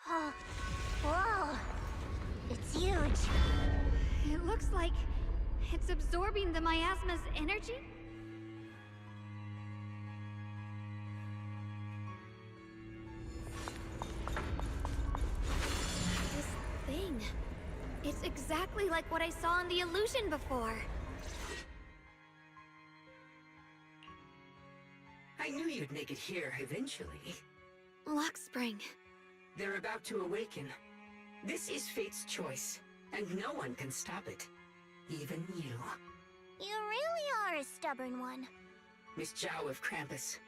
Oh, whoa! It's huge. It looks like it's absorbing the miasma's energy? This thing. It's exactly like what I saw in the illusion before. I knew you'd make it here eventually. Lock spring. They're about to awaken. This is fate's choice, and no one can stop it. Even you. You really are a stubborn one. Miss Zhao of Krampus.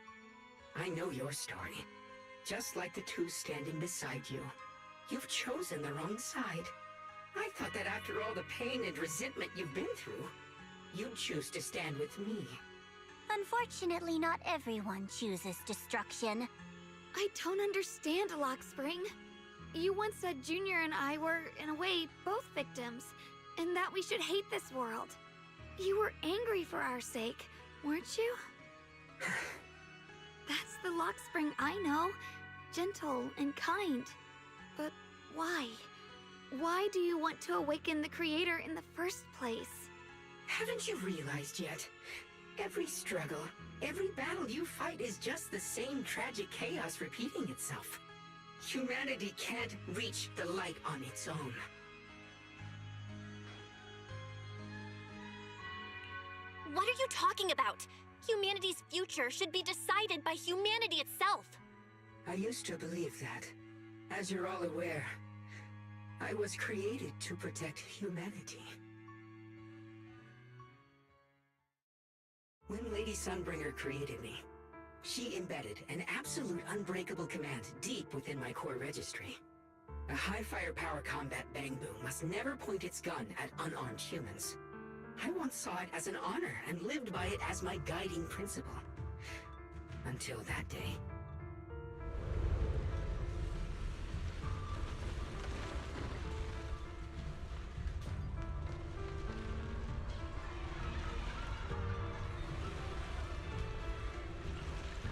I know your story. Just like the two standing beside you. You've chosen the wrong side. I thought that after all the pain and resentment you've been through, you'd choose to stand with me. Unfortunately, not everyone chooses destruction. I don't understand, Lock Spring. You once said Junior and I were, in a way, both victims, and that we should hate this world. You were angry for our sake, weren't you? That's the Lock Spring I know. Gentle and kind. But why? Why do you want to awaken the Creator in the first place? Haven't you realized yet? Every struggle, every battle you fight is just the same tragic chaos repeating itself. Humanity can't reach the light on its own. What are you talking about? Humanity's future should be decided by humanity itself. I used to believe that. As you're all aware, I was created to protect humanity. When Lady Sunbringer created me, she embedded an absolute unbreakable command deep within my core registry. A high firepower combat bang boom must never point its gun at unarmed humans. I once saw it as an honor and lived by it as my guiding principle. Until that day.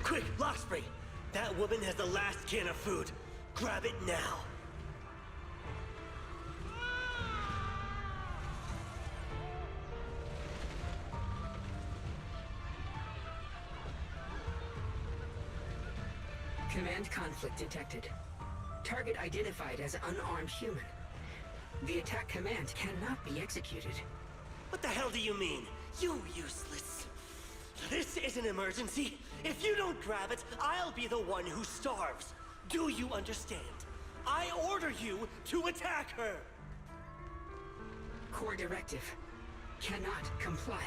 Quick, Lockspring! That woman has the last can of food. Grab it now. Command conflict detected. Target identified as unarmed human. The attack command cannot be executed. What the hell do you mean? You useless. This is an emergency. If you don't grab it, I'll be the one who starves. Do you understand? I order you to attack her. Core directive. Cannot comply.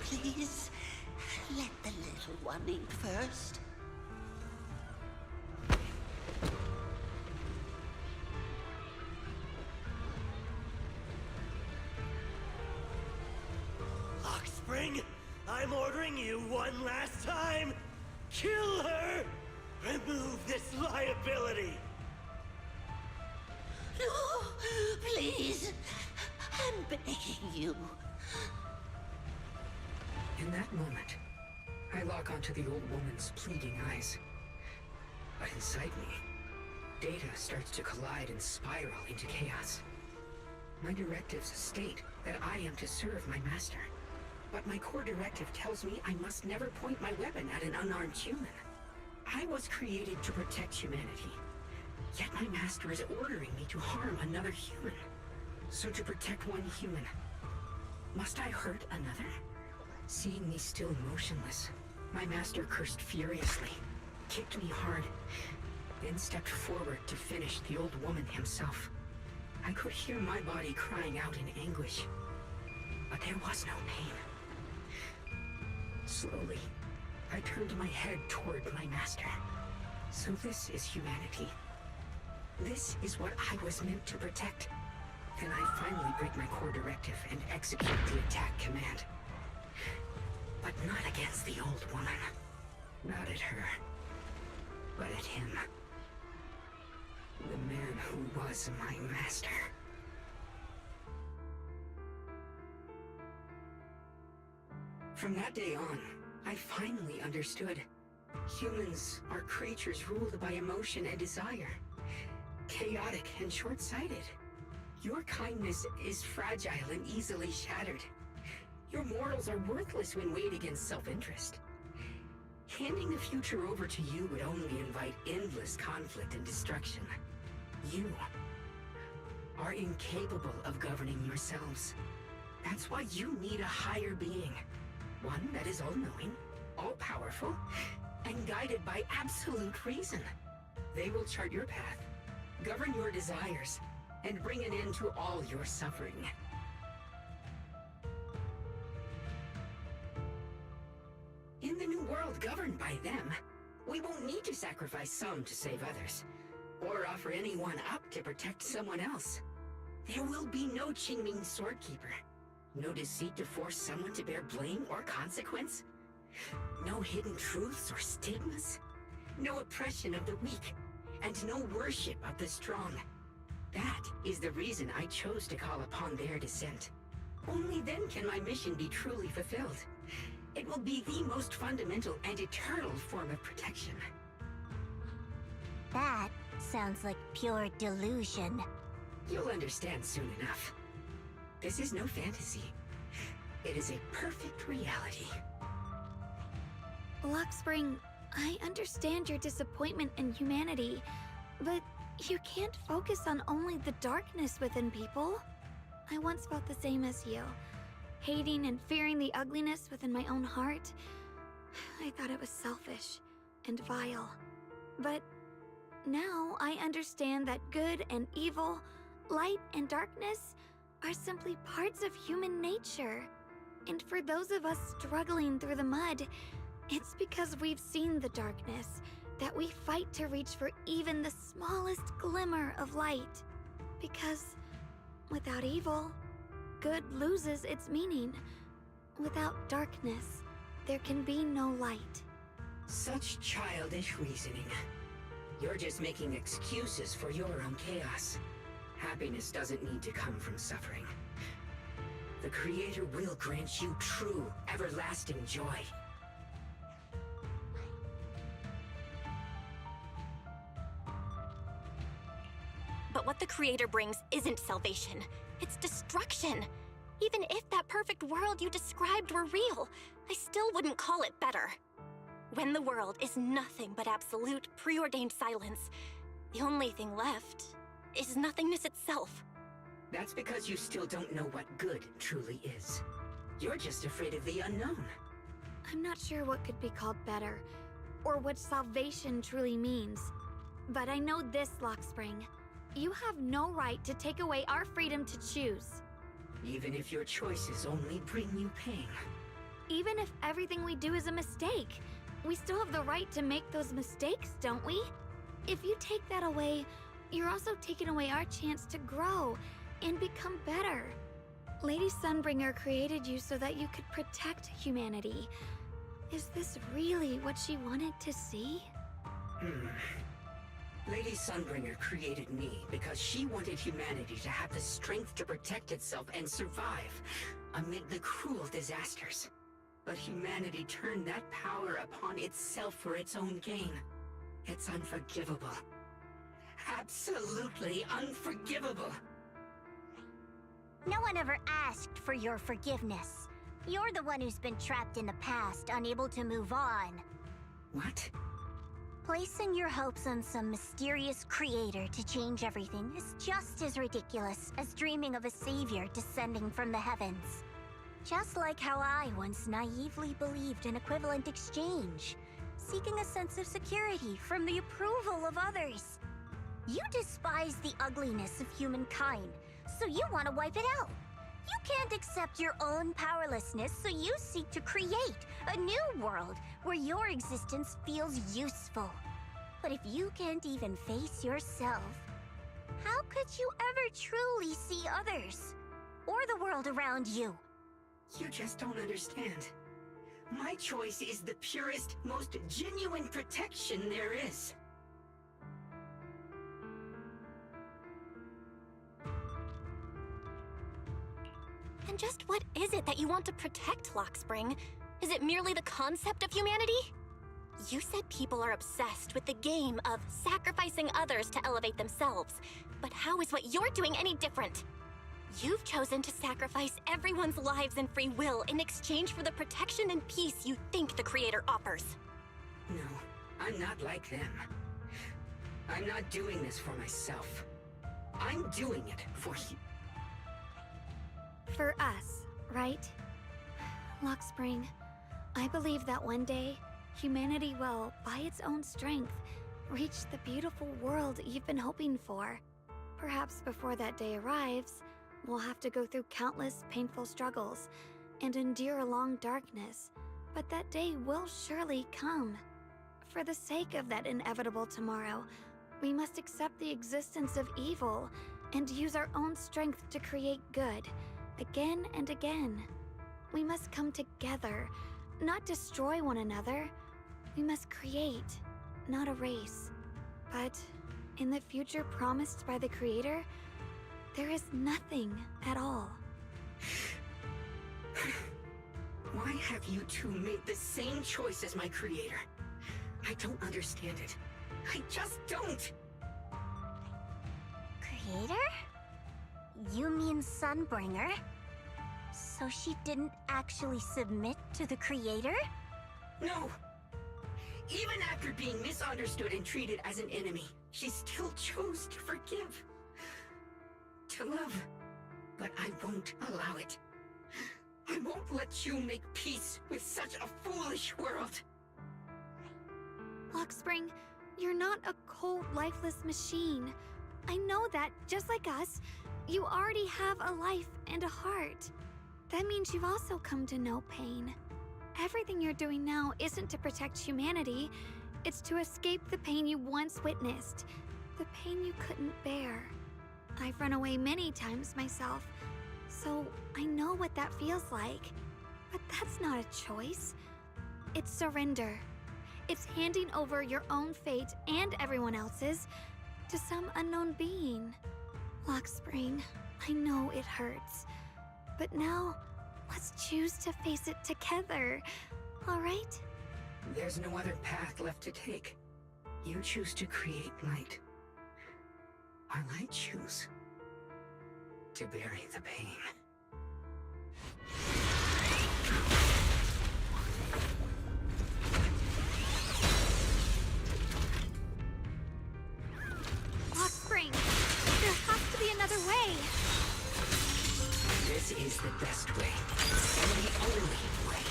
Please, let the little one eat first. Lockspring, I'm ordering you one last time. Kill her! Remove this liability! No, please. I'm begging you. In that moment, I lock onto the old woman's pleading eyes. But inside me, data starts to collide and spiral into chaos. My directives state that I am to serve my master. But my core directive tells me I must never point my weapon at an unarmed human. I was created to protect humanity. Yet my master is ordering me to harm another human. So to protect one human, must I hurt another? Seeing me still motionless, my master cursed furiously, kicked me hard, then stepped forward to finish the old woman himself. I could hear my body crying out in anguish, but there was no pain. Slowly, I turned my head toward my master. So this is humanity. This is what I was meant to protect. Then I finally break my core directive and execute the attack command. But not against the old woman. Not at her. But at him. The man who was my master. From that day on, I finally understood. Humans are creatures ruled by emotion and desire. Chaotic and short-sighted. Your kindness is fragile and easily shattered. Your morals are worthless when weighed against self-interest. Handing the future over to you would only invite endless conflict and destruction. You are incapable of governing yourselves. That's why you need a higher being. One that is all-knowing, all-powerful, and guided by absolute reason. They will chart your path, govern your desires, and bring an end to all your suffering. In the new world governed by them, we won't need to sacrifice some to save others, or offer anyone up to protect someone else. There will be no Qingming Swordkeeper, no deceit to force someone to bear blame or consequence, no hidden truths or stigmas, no oppression of the weak, and no worship of the strong. That is the reason I chose to call upon their descent. Only then can my mission be truly fulfilled. It will be the most fundamental and eternal form of protection. That sounds like pure delusion. You'll understand soon enough. This is no fantasy. It is a perfect reality. Luxspring, I understand your disappointment in humanity, but you can't focus on only the darkness within people. I once felt the same as you, hating and fearing the ugliness within my own heart. I thought it was selfish and vile. But now I understand that good and evil, light and darkness are simply parts of human nature. And for those of us struggling through the mud, it's because we've seen the darkness that we fight to reach for even the smallest glimmer of light. Because without evil, good loses its meaning. Without darkness, there can be no light. Such childish reasoning. You're just making excuses for your own chaos. Happiness doesn't need to come from suffering. The Creator will grant you true, everlasting joy. But what the Creator brings isn't salvation. It's destruction. Even if that perfect world you described were real, I still wouldn't call it better. When the world is nothing but absolute, preordained silence, the only thing left is nothingness itself. That's because you still don't know what good truly is. You're just afraid of the unknown. I'm not sure what could be called better, or what salvation truly means. But I know this, Luxspring. You have no right to take away our freedom to choose. Even if your choices only bring you pain. Even if everything we do is a mistake, we still have the right to make those mistakes, don't we? If you take that away, you're also taking away our chance to grow and become better. Lady Sunbringer created you so that you could protect humanity. Is this really what she wanted to see? Lady Sunbringer created me because she wanted humanity to have the strength to protect itself and survive amid the cruel disasters. But humanity turned that power upon itself for its own gain. It's unforgivable. Absolutely unforgivable. No one ever asked for your forgiveness. You're the one who's been trapped in the past, unable to move on. What? Placing your hopes on some mysterious creator to change everything is just as ridiculous as dreaming of a savior descending from the heavens. Just like how I once naively believed in equivalent exchange, seeking a sense of security from the approval of others. You despise the ugliness of humankind, so you want to wipe it out. You can't accept your own powerlessness, so you seek to create a new world where your existence feels useful. But if you can't even face yourself, how could you ever truly see others? Or the world around you? You just don't understand. My choice is the purest, most genuine protection there is. And just what is it that you want to protect, Luxspring? Is it merely the concept of humanity? You said people are obsessed with the game of sacrificing others to elevate themselves. But how is what you're doing any different? You've chosen to sacrifice everyone's lives and free will in exchange for the protection and peace you think the Creator offers. No, I'm not like them. I'm not doing this for myself. I'm doing it for you. For us, right? Lockspring, I believe that one day, humanity will, by its own strength, reach the beautiful world you've been hoping for. Perhaps before that day arrives, we'll have to go through countless painful struggles and endure a long darkness, but that day will surely come. For the sake of that inevitable tomorrow, we must accept the existence of evil and use our own strength to create good, again and again. We must come together, not destroy one another. We must create, not erase. But in the future promised by the Creator, there is nothing at all. Why have you two made the same choice as my Creator? I don't understand it. I just don't! Creator? You mean Sunbringer? So she didn't actually submit to the Creator? No! Even after being misunderstood and treated as an enemy, she still chose to forgive. To love. But I won't allow it. I won't let you make peace with such a foolish world. Lockspring, you're not a cold, lifeless machine. I know that, just like us, you already have a life and a heart. That means you've also come to know pain. Everything you're doing now isn't to protect humanity. It's to escape the pain you once witnessed. The pain you couldn't bear. I've run away many times myself, so I know what that feels like. But that's not a choice. It's surrender. It's handing over your own fate and everyone else's to some unknown being. Lockspring, I know it hurts. But now, let's choose to face it together, all right? There's no other path left to take. You choose to create light. While I choose to bury the pain. Lockspring, there has to be another way. This is the best way. And the only way.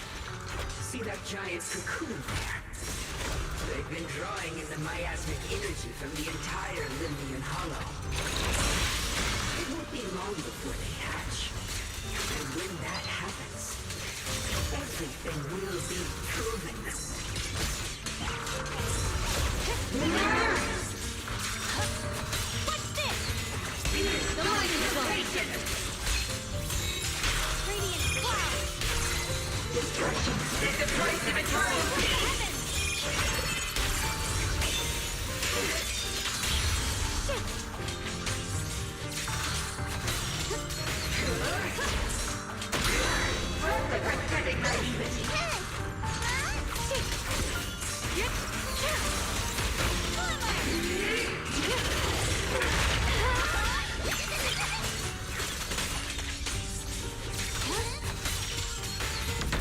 See that giant cocoon there? They've been drawing in the miasmic energy from the entire Limbian Hollow. It won't be long before they hatch. And when that happens, everything will be proven. What's this? The lightning zone. Radiant cloud. Destruction is the price of eternal peace! Pathetic naivety.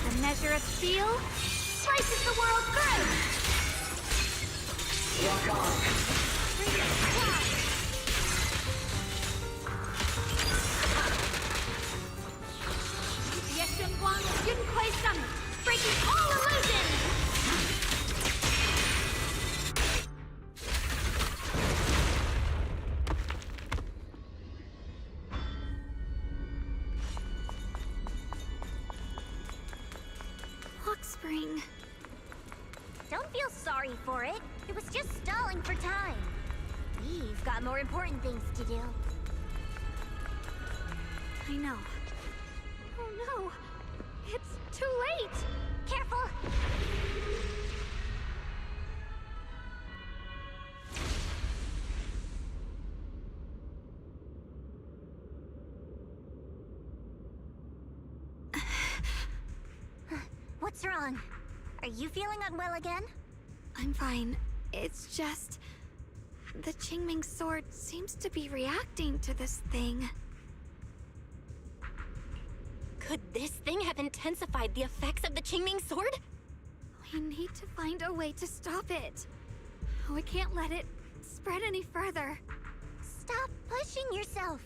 A measure of steel slices the world through. Walk on. Radiant cloud. Yunquai Summit, breaking all illusions! Lockspring. Don't feel sorry for it. It was just stalling for time. We've got more important things to do. I know. Oh no! It's too late! Careful! What's wrong? Xiaoguang, are you feeling unwell again? I'm fine. It's just... the Qingming sword seems to be reacting to this thing. Could this thing have intensified the effects of the Qingming sword? We need to find a way to stop it. We can't let it spread any further. Stop pushing yourself.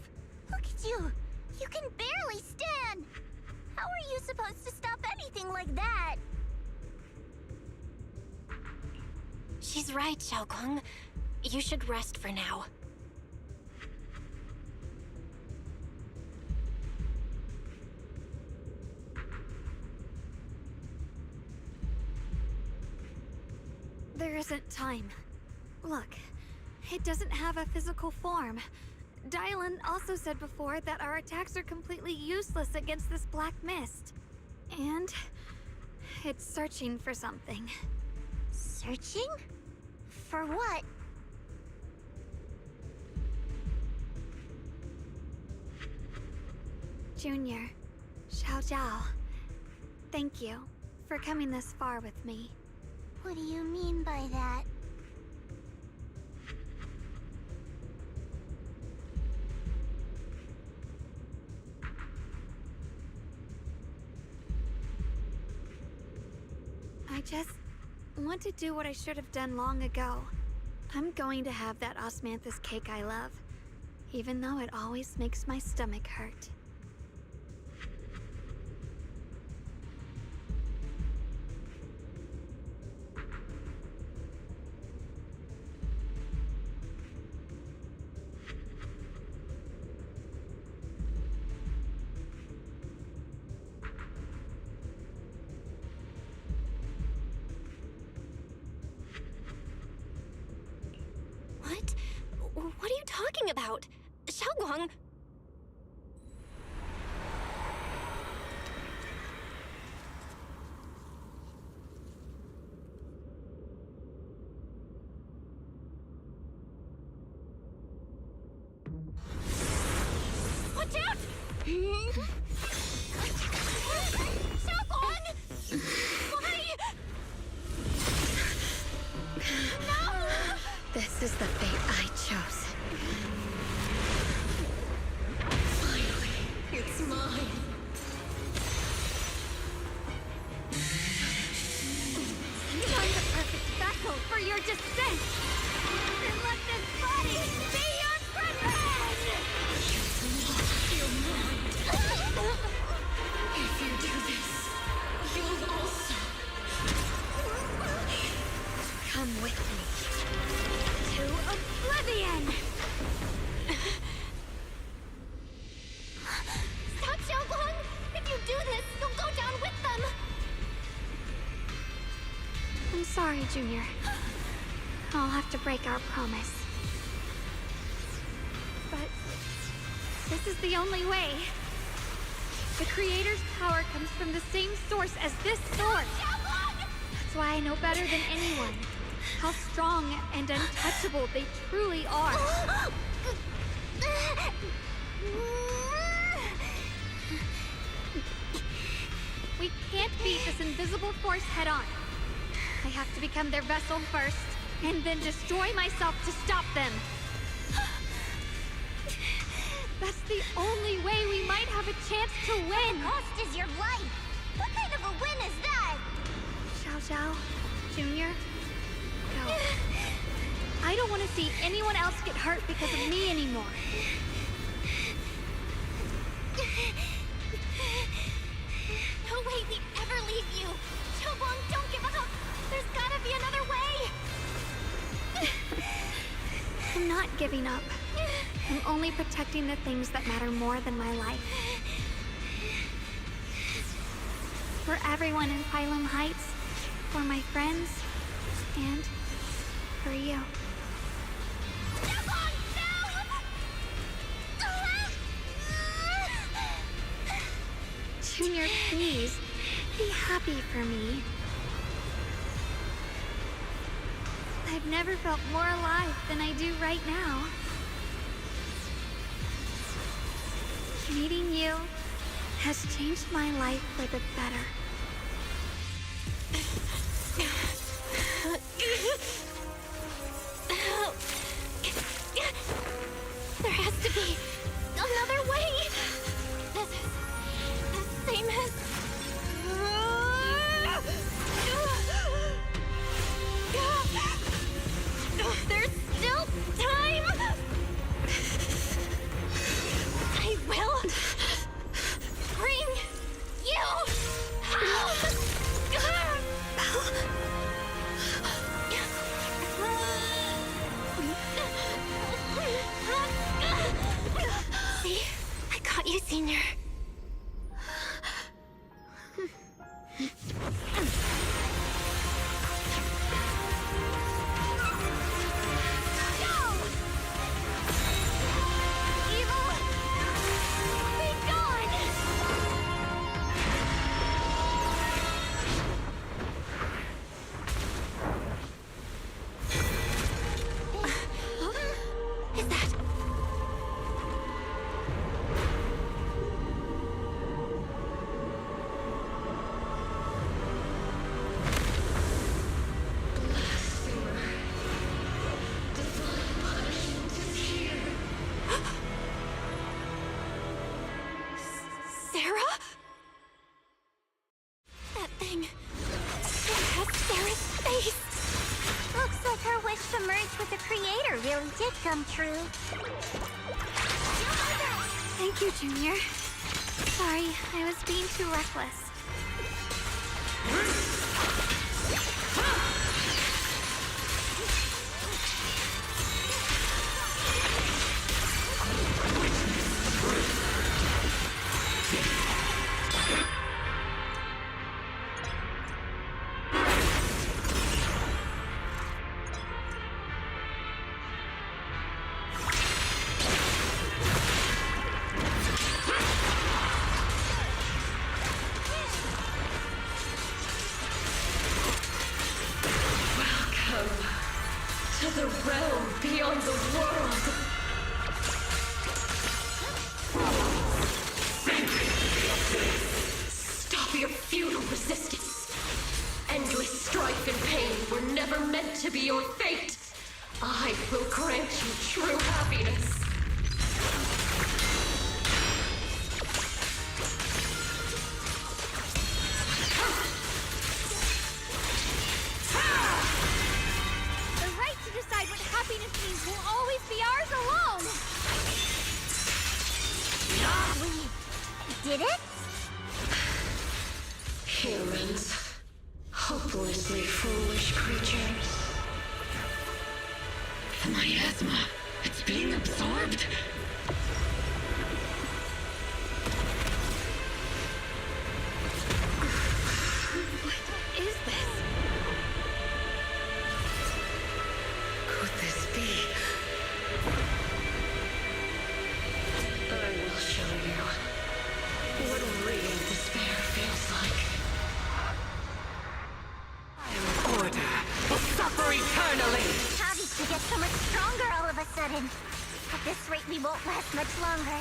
Look at you. You can barely stand. How are you supposed to stop anything like that? She's right, Xiaoguang. You should rest for now. There isn't time. Look, it doesn't have a physical form. Dylan also said before that our attacks are completely useless against this black mist. And it's searching for something. Searching? For what? Junior, Xiao Zhao, thank you for coming this far with me. What do you mean by that? I just want to do what I should have done long ago. I'm going to have that osmanthus cake I love, even though it always makes my stomach hurt. What? What are you talking about? Xiaoguang! Watch out! Xiaoguang! Why? No! This is the fate I chose. Finally, it's mine. I'm the perfect vessel for your descent! And let this body be your prison! Your mind. If you do this, you'll also Come with me. To oblivion! Stop, Xiaoguang! If you do this, you'll go down with them! I'm sorry, Junior. I'll have to break our promise. But this is the only way. The Creator's power comes from the same source as this sword. That's why I know better than anyone how strong and untouchable they truly are. We can't beat this invisible force head on. I have to become their vessel first, and then destroy myself to stop them. That's the only way we might have a chance to win. Cost is your life. What kind of a win is that? Xiao Zhao, Junior, go. I don't want to see anyone else get hurt because of me anymore. No way we'd ever leave you! Xiaoguang, don't give up! There's gotta be another way! I'm not giving up. I'm only protecting the things that matter more than my life. For everyone in Phylum Heights, for my friends, and for you. Xiaoguang, no! Junior, please, be happy for me. I've never felt more alive than I do right now. Meeting you has changed my life for the better. come true. Thank you, Junior. Sorry, I was being too reckless. To the realm beyond the world! Stop your futile resistance! Endless strife and pain were never meant to be your fate! I will grant you true happiness! Will always be ours alone! We did it? Humans. Hopelessly foolish creatures. The miasma. It's being absorbed. What is this? Could this be? I will show you what real despair feels like. Order will suffer eternally! How did you get so much stronger all of a sudden? At this rate, we won't last much longer.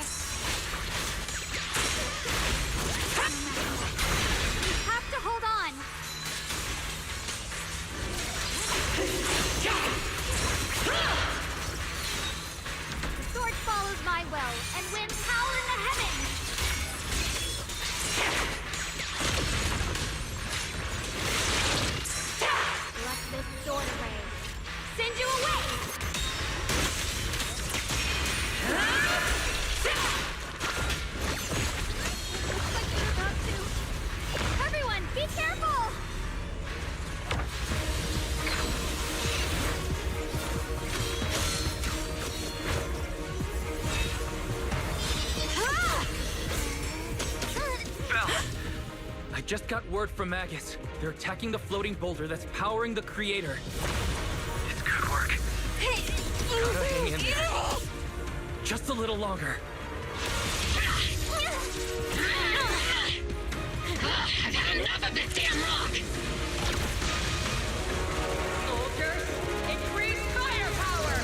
You have to hold on! The sword follows my will and wins power in the heavens! Let this sword away! Send you away! Looks like you're about to... Everyone, be careful! I just got word from Magus. They're attacking the floating boulder that's powering the creator. It's good work. Gotta hang in there. Just a little longer. I've had enough of this damn rock! Soldiers, increase firepower!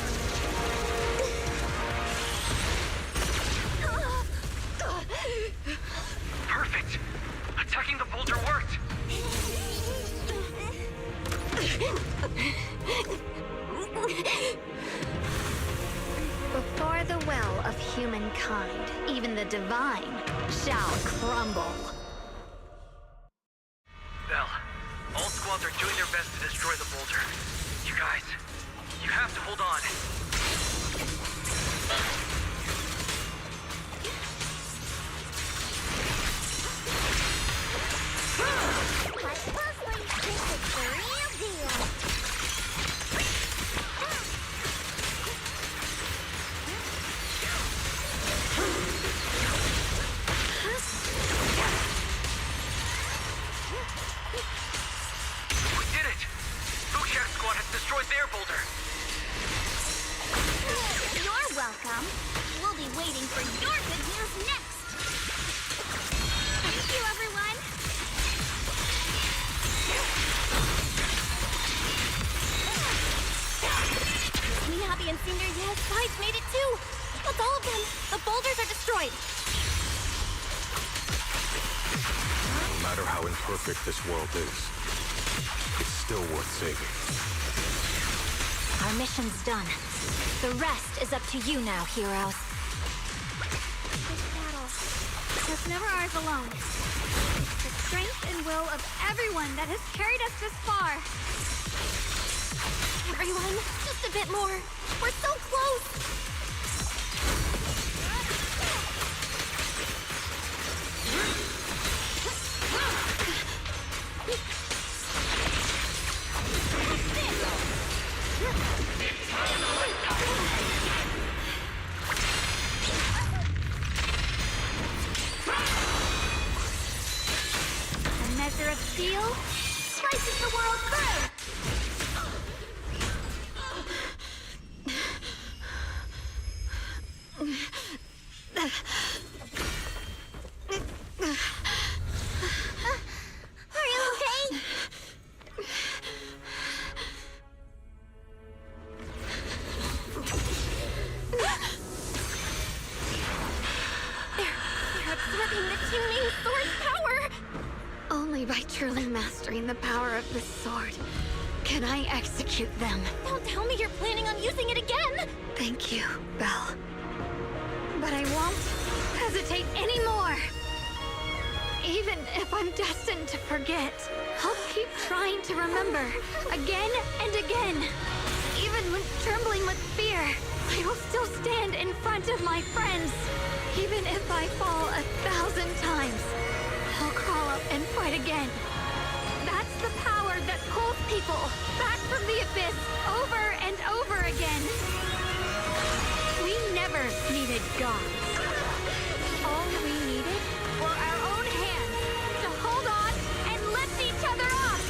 Perfect! Attacking the boulder worked! Before the will of humankind, even the divine shall crumble. Bell, all squads are doing their best to destroy the boulder. You guys, you have to hold on. Like puzzling, this is the real deal. We did it! Bookshare squad has destroyed their boulder. You're welcome. We'll be waiting for your good news next. Thank you, everyone! Me, Happy, and Senior Yes, guys made it too! That's all of them! The boulders are destroyed! No matter how imperfect this world is, it's still worth saving. Our mission's done. The rest is up to you now, heroes. This battle was never ours alone. The strength and will of everyone that has carried us this far. Everyone, just Just a bit more. We're so close. A measure of steel slices the world through! Are you okay? They're absorbing the Qingming sword's power. Only by truly mastering the power of this sword can I execute them. Don't tell me you're planning on using it again. Thank you, Belle. But I won't hesitate anymore. Even if I'm destined to forget, I'll keep trying to remember again and again. Even when trembling with fear, I will still stand in front of my friends. Even if I fall 1,000 times, I'll crawl up and fight again. That's the power that pulls people back from the abyss over and over again. We never needed gods. All we needed were our own hands to hold on and lift each other up.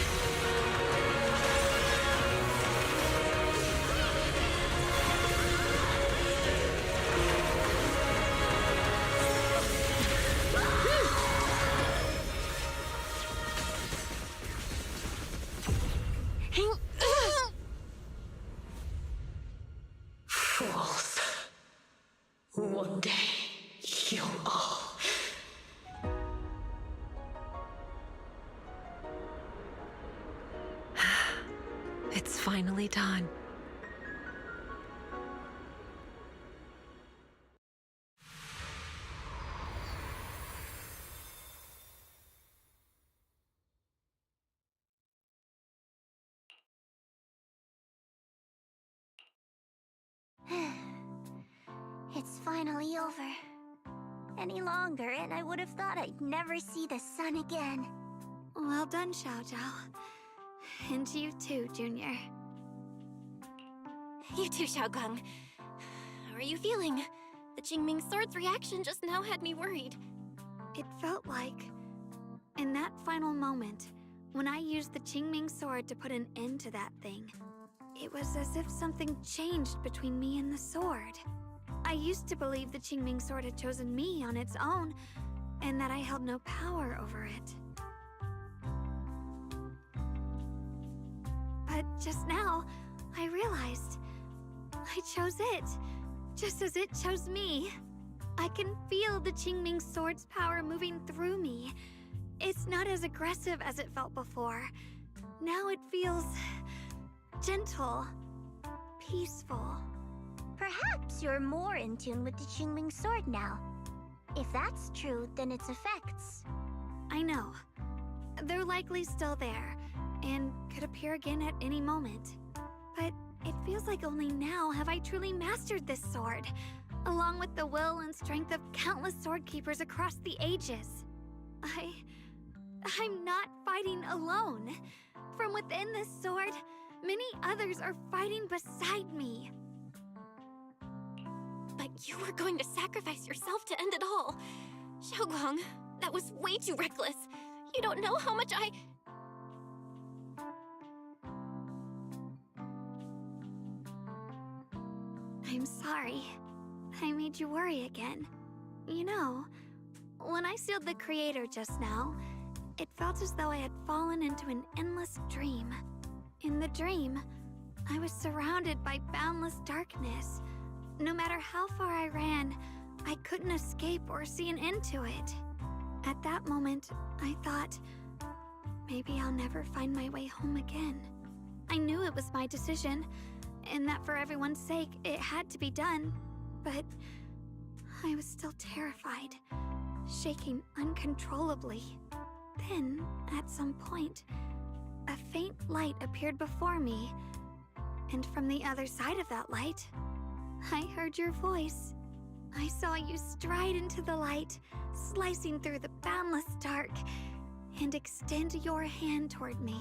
Fools. One day, you'll all... It's finally done. It's finally over. Any longer, and I would have thought I'd never see the sun again. Well done, Xiao Zhao. And to you too, Junior. You too, Xiaogang. How are you feeling? The Qingming sword's reaction just now had me worried. It felt like, in that final moment, when I used the Qingming sword to put an end to that thing, it was as if something changed between me and the sword. I used to believe the Qingming sword had chosen me on its own, and that I held no power over it. But just now, I realized I chose it, just as it chose me. I can feel the Qingming sword's power moving through me. It's not as aggressive as it felt before. Now it feels gentle, peaceful. Perhaps you're more in tune with the Qingming sword now. If that's true, then its effects. I know. They're likely still there, and could appear again at any moment. But it feels like only now have I truly mastered this sword, along with the will and strength of countless sword keepers across the ages. I'm not fighting alone. From within this sword, many others are fighting beside me. But you were going to sacrifice yourself to end it all. Xiaoguang, that was way too reckless. You don't know how much I'm sorry. I made you worry again. You know, when I sealed the Creator just now, it felt as though I had fallen into an endless dream. In the dream, I was surrounded by boundless darkness. No matter how far I ran, I couldn't escape or see an end to it. At that moment, I thought, maybe I'll never find my way home again. I knew it was my decision, and that for everyone's sake, it had to be done. But I was still terrified, shaking uncontrollably. Then, at some point, a faint light appeared before me, And from the other side of that light, I heard your voice. I saw you stride into the light, slicing through the boundless dark, and extend your hand toward me.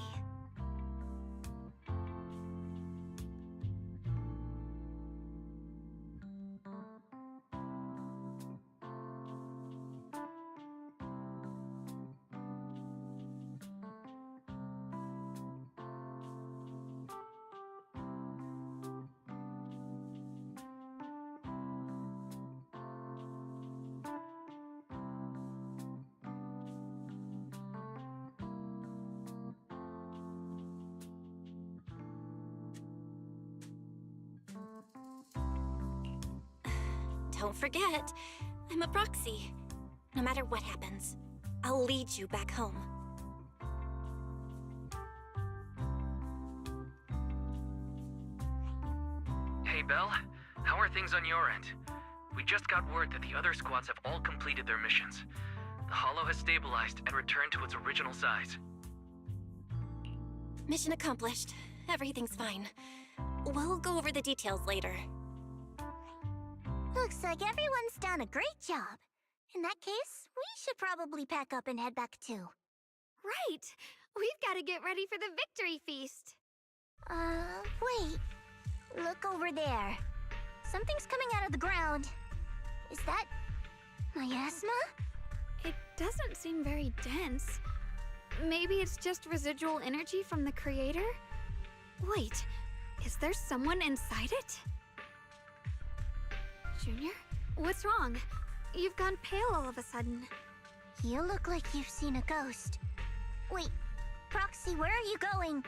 Don't forget, I'm a proxy. No matter what happens, I'll lead you back home. Hey, Belle. How are things on your end? We just got word that the other squads have all completed their missions. The Hollow has stabilized and returned to its original size. Mission accomplished. Everything's fine. We'll go over the details later. Looks like everyone's done a great job. In that case, we should probably pack up and head back too. Right! We've got to get ready for the victory feast. Wait. Look over there. Something's coming out of the ground. Is that miasma? It doesn't seem very dense. Maybe it's just residual energy from the creator? Wait, is there someone inside it? Junior? What's wrong? You've gone pale all of a sudden. You look like you've seen a ghost. Wait, Proxy, where are you going?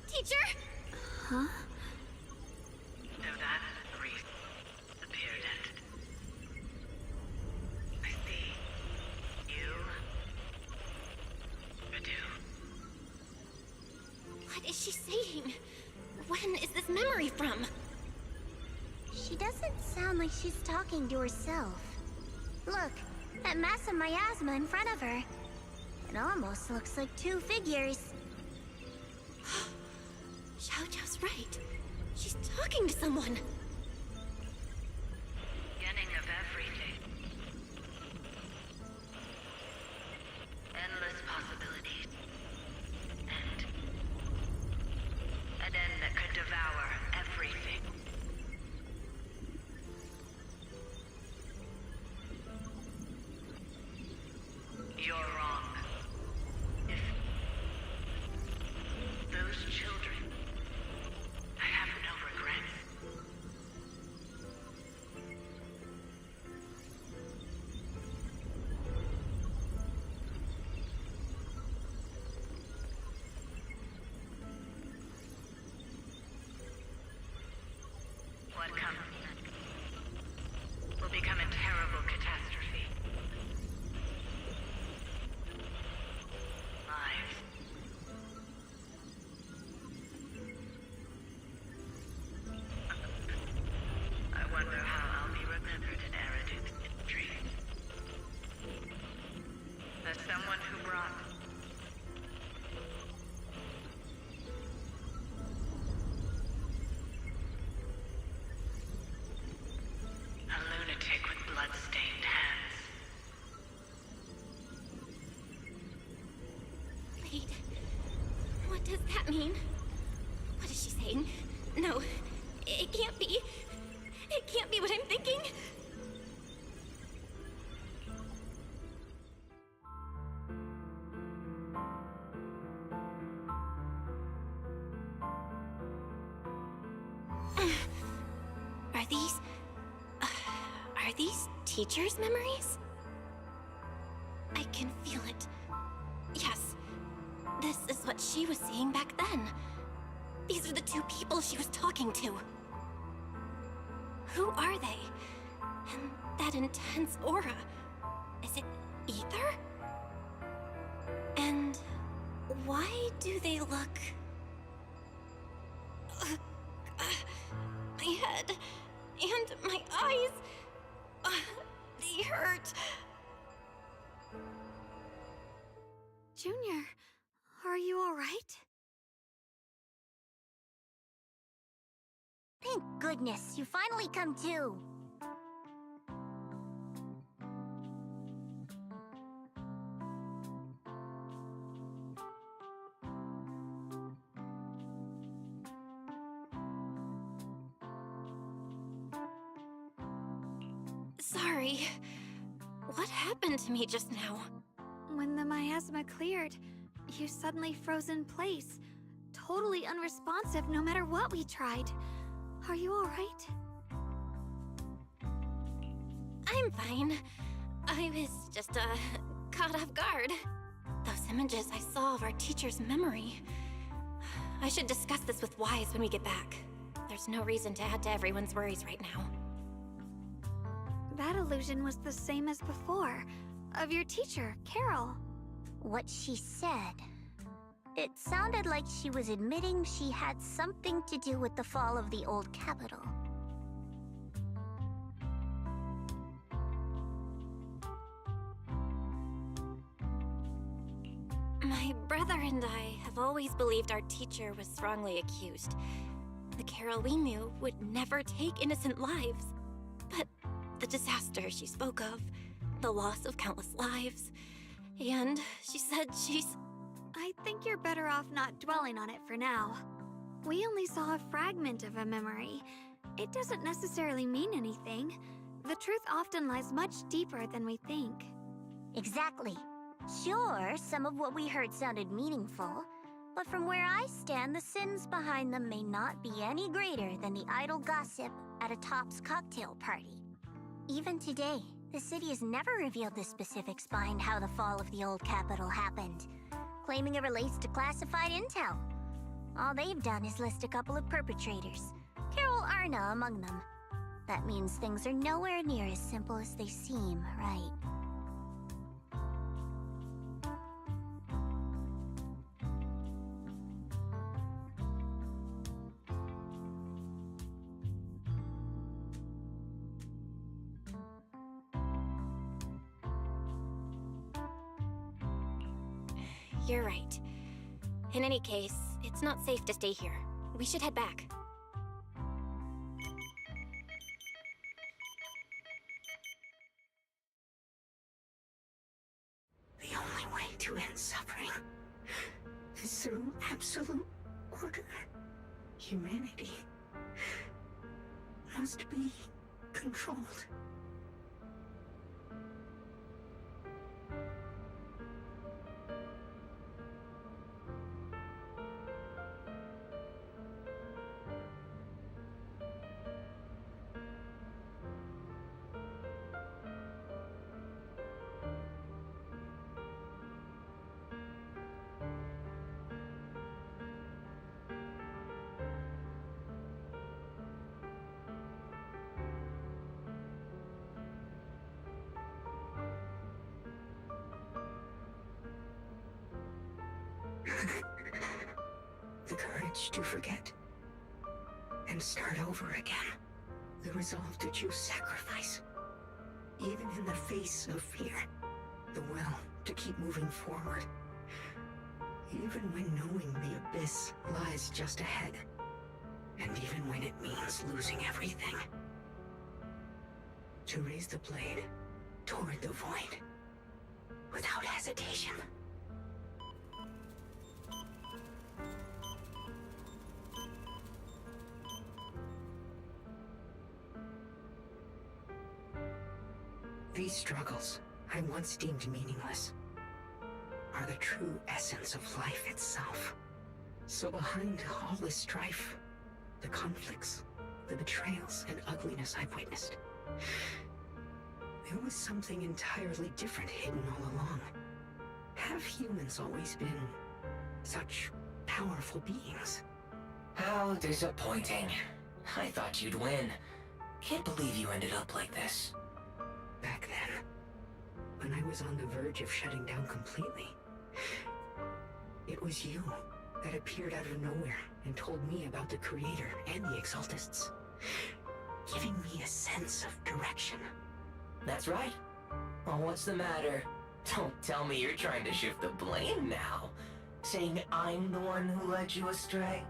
Teacher? Huh? So that's the reason the period ended. I see. You... do. What is she saying? When is this memory from? She doesn't sound like she's talking to herself. Look, that mass of miasma in front of her. It almost looks like two figures. Xiaojiao's right. She's talking to someone. Beginning of everything. Endless possibilities. An end that could devour everything. You're wrong. If those children, I have no regrets. What comes next will become a terrible catastrophe. Lives. I wonder how I'll be remembered in Eridu's history. As someone who brought a lunatic with blood-stained hands. Wait. What does that mean? What is she saying? No, it can't be. It can't be what I'm thinking. Are these... are these teachers' memories? I can feel it. Yes. This is what she was seeing back then. These are the two people she was talking to. Who are they? And that intense aura. Is it ether? And why do they look... my head and my eyes, they hurt. Junior, are you all right? Thank goodness, you finally come to. Sorry. What happened to me just now? When the miasma cleared, you suddenly froze in place. Totally unresponsive no matter what we tried. Are you all right? I'm fine. I was just, caught off guard. Those images I saw of our teacher's memory. I should discuss this with Wise when we get back. There's no reason to add to everyone's worries right now. That illusion was the same as before, of your teacher, Carol. What she said. It sounded like she was admitting she had something to do with the fall of the old capital. My brother and I have always believed our teacher was wrongly accused. The Carol we knew would never take innocent lives. But the disaster she spoke of, the loss of countless lives, and she said she's... I think you're better off not dwelling on it for now. We only saw a fragment of a memory. It doesn't necessarily mean anything. The truth often lies much deeper than we think. Exactly. Sure, some of what we heard sounded meaningful, but from where I stand, the sins behind them may not be any greater than the idle gossip at a Top's cocktail party. Even today, the city has never revealed the specifics behind how the fall of the old capital happened, claiming it relates to classified intel. All they've done is list a couple of perpetrators, Carol Arna among them. That means things are nowhere near as simple as they seem, right? You're right. In any case, it's not safe to stay here. We should head back. The only way to end suffering is through absolute order. Humanity must be controlled. The courage to forget and start over again. The resolve to choose sacrifice, even in the face of fear. The will to keep moving forward, even when knowing the abyss lies just ahead, and even when it means losing everything. To raise the blade toward the void without hesitation. These struggles I once deemed meaningless are the true essence of life itself. So behind all the strife, the conflicts, the betrayals and ugliness I've witnessed. There was something entirely different hidden all along. Have humans always been such powerful beings? How disappointing. I thought you'd win. Can't believe you ended up like this. Back then, when I was on the verge of shutting down completely, it was you that appeared out of nowhere and told me about the Creator and the Exaltists, giving me a sense of direction. That's right. Well, what's the matter? Don't tell me you're trying to shift the blame now. Saying I'm the one who led you astray?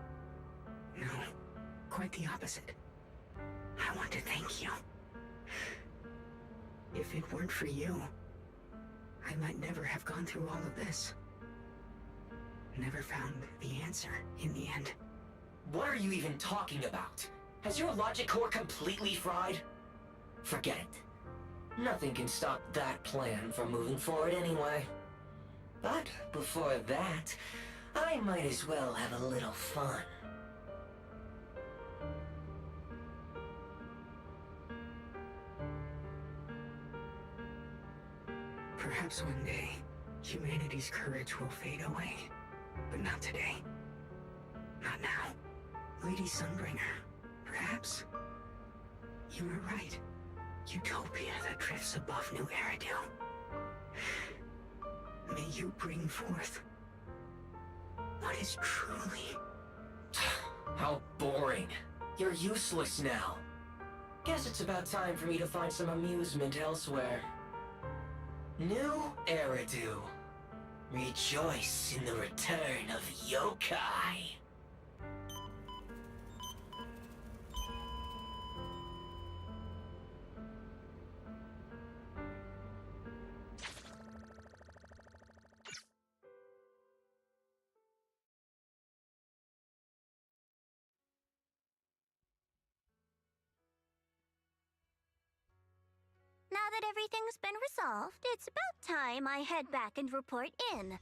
No, quite the opposite. I want to thank you. If it weren't for you, I might never have gone through all of this. Never found the answer in the end. What are you even talking about? Has your logic core completely fried? Forget it. Nothing can stop that plan from moving forward anyway. But before that, I might as well have a little fun. Perhaps one day, humanity's courage will fade away. But not today. Not now. Lady Sunbringer, perhaps? You were right. Utopia that drifts above New Eridu. May you bring forth what is truly... How boring. You're useless now. Guess it's about time for me to find some amusement elsewhere. New Eridu. Rejoice in the return of yokai. Now that everything's been resolved, it's about time I head back and report in.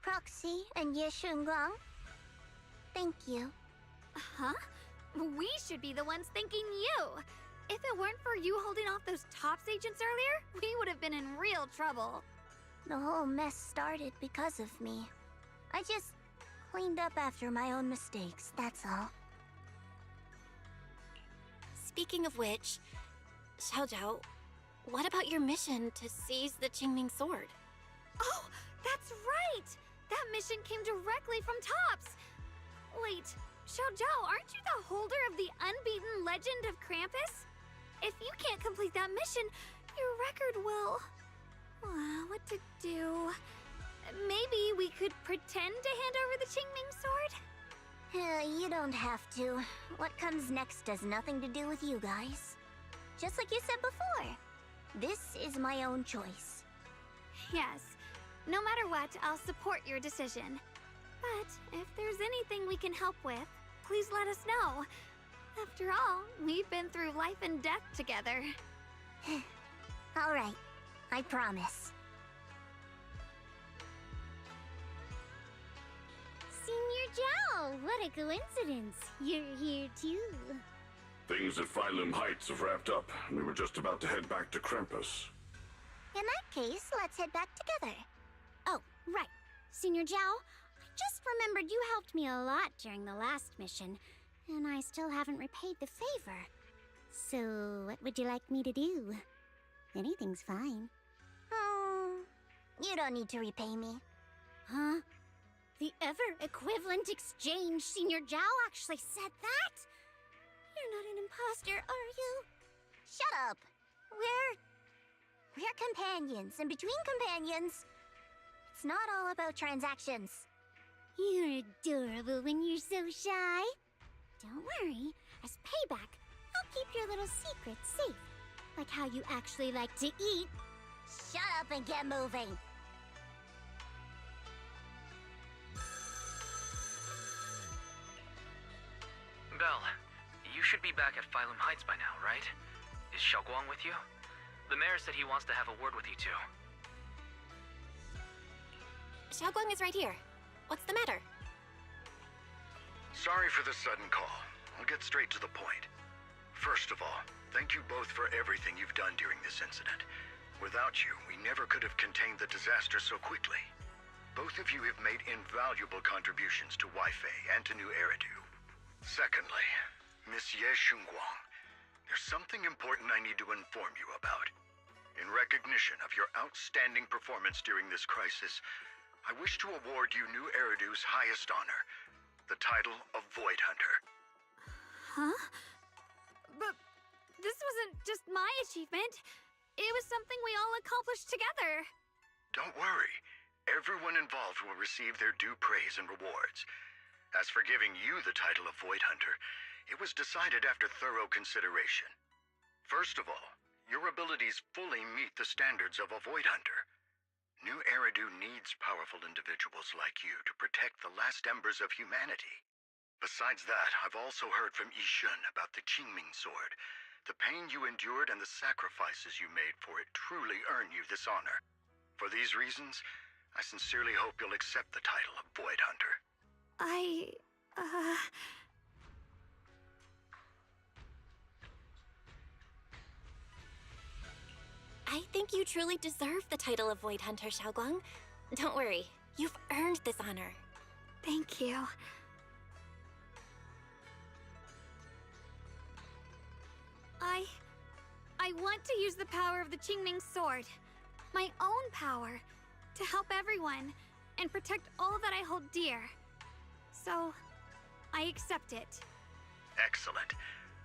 Proxy and Yeshunguang, thank you. Huh? We should be the ones thanking you. If it weren't for you holding off those TOPS agents earlier, we would have been in real trouble. The whole mess started because of me. I just cleaned up after my own mistakes, that's all. Speaking of which, Xiaojiao, what about your mission to seize the Qingming sword? Oh, that's right! That mission came directly from TOPS! Wait, Xiaojiao, aren't you the holder of the unbeaten legend of Krampus? If you can't complete that mission, your record will... what to do? Maybe we could pretend to hand over the Qingming sword? You don't have to. What comes next has nothing to do with you guys. Just like you said before, this is my own choice. Yes. No matter what, I'll support your decision. But if there's anything we can help with, please let us know. After all, we've been through life and death together. All right, I promise. Senior Zhao, what a coincidence. You're here too. Things at Phylum Heights have wrapped up, and we were just about to head back to Krampus. In that case, let's head back together. Oh, right. Senior Zhao, I just remembered you helped me a lot during the last mission, and I still haven't repaid the favor. So, what would you like me to do? Anything's fine. You don't need to repay me. Huh? The ever-equivalent exchange, Senior Zhao actually said that? You're not an imposter, are you? Shut up! We're companions, and between companions, it's not all about transactions. You're adorable when you're so shy. Don't worry, as payback, I'll keep your little secrets safe. Like how you actually like to eat. Shut up and get moving! Belle, you should be back at Phylum Heights by now, right? Is Xiaoguang with you? The mayor said he wants to have a word with you two. Xiaoguang is right here. What's the matter? Sorry for the sudden call. I'll get straight to the point. First of all, thank you both for everything you've done during this incident. Without you, we never could have contained the disaster so quickly. Both of you have made invaluable contributions to Weifei and to New Eridu. Secondly, Miss Ye Shunguang, there's something important I need to inform you about. In recognition of your outstanding performance during this crisis, I wish to award you New Eridu's highest honor, the title of Void Hunter. Huh? But this wasn't just my achievement. It was something we all accomplished together. Don't worry. Everyone involved will receive their due praise and rewards. As for giving you the title of Void Hunter, it was decided after thorough consideration. First of all, your abilities fully meet the standards of a Void Hunter. New Eridu needs powerful individuals like you to protect the last embers of humanity. Besides that, I've also heard from Yishun about the Qingming sword. The pain you endured and the sacrifices you made for it truly earn you this honor. For these reasons, I sincerely hope you'll accept the title of Void Hunter. I think you truly deserve the title of Void Hunter, Xiaoguang. Don't worry, you've earned this honor. Thank you. I want to use the power of the Qingming sword, my own power, to help everyone and protect all that I hold dear. So, I accept it. Excellent.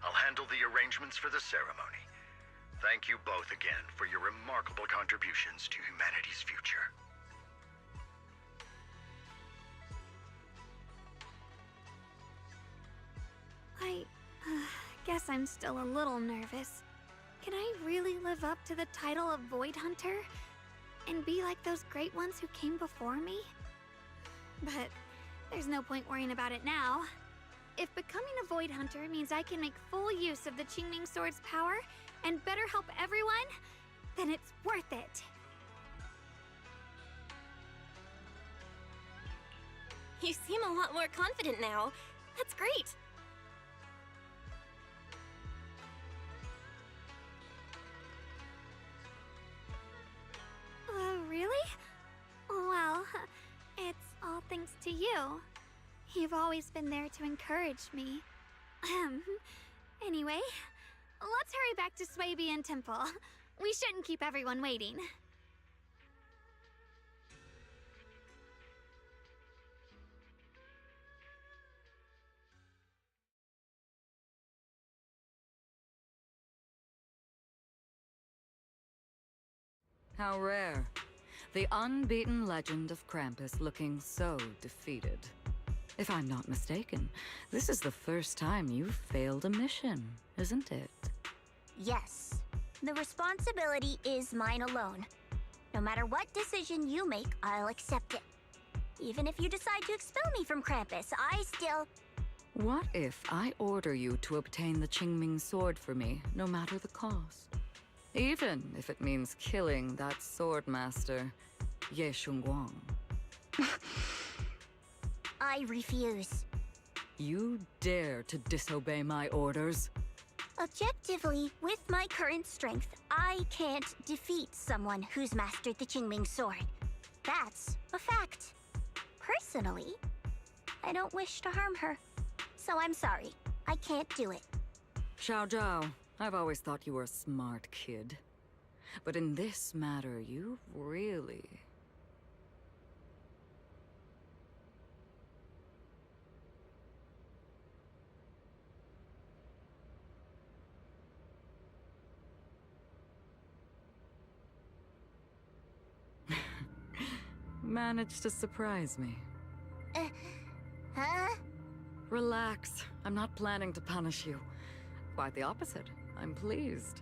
I'll handle the arrangements for the ceremony. Thank you both again for your remarkable contributions to humanity's future. I guess I'm still a little nervous. Can I really live up to the title of Void Hunter? And be like those great ones who came before me? But there's no point worrying about it now. If becoming a Void Hunter means I can make full use of the Qingming sword's power and better help everyone, then it's worth it. You seem a lot more confident now. That's great. Really? Well, it's all thanks to you. You've always been there to encourage me. Anyway, let's hurry back to Swabian Temple. We shouldn't keep everyone waiting. How rare. The unbeaten legend of Krampus looking so defeated. If I'm not mistaken, this is the first time you've failed a mission, isn't it? Yes. The responsibility is mine alone. No matter what decision you make, I'll accept it. Even if you decide to expel me from Krampus, I still... What if I order you to obtain the Qingming sword for me, no matter the cost? Even if it means killing that sword master, Ye Shunguang. I refuse. You dare to disobey my orders? Objectively, with my current strength, I can't defeat someone who's mastered the Qingming sword. That's a fact. Personally, I don't wish to harm her. So I'm sorry. I can't do it. Xiao Zhao, I've always thought you were a smart kid. But in this matter, you really... managed to surprise me. Huh? Relax. I'm not planning to punish you. Quite the opposite. I'm pleased.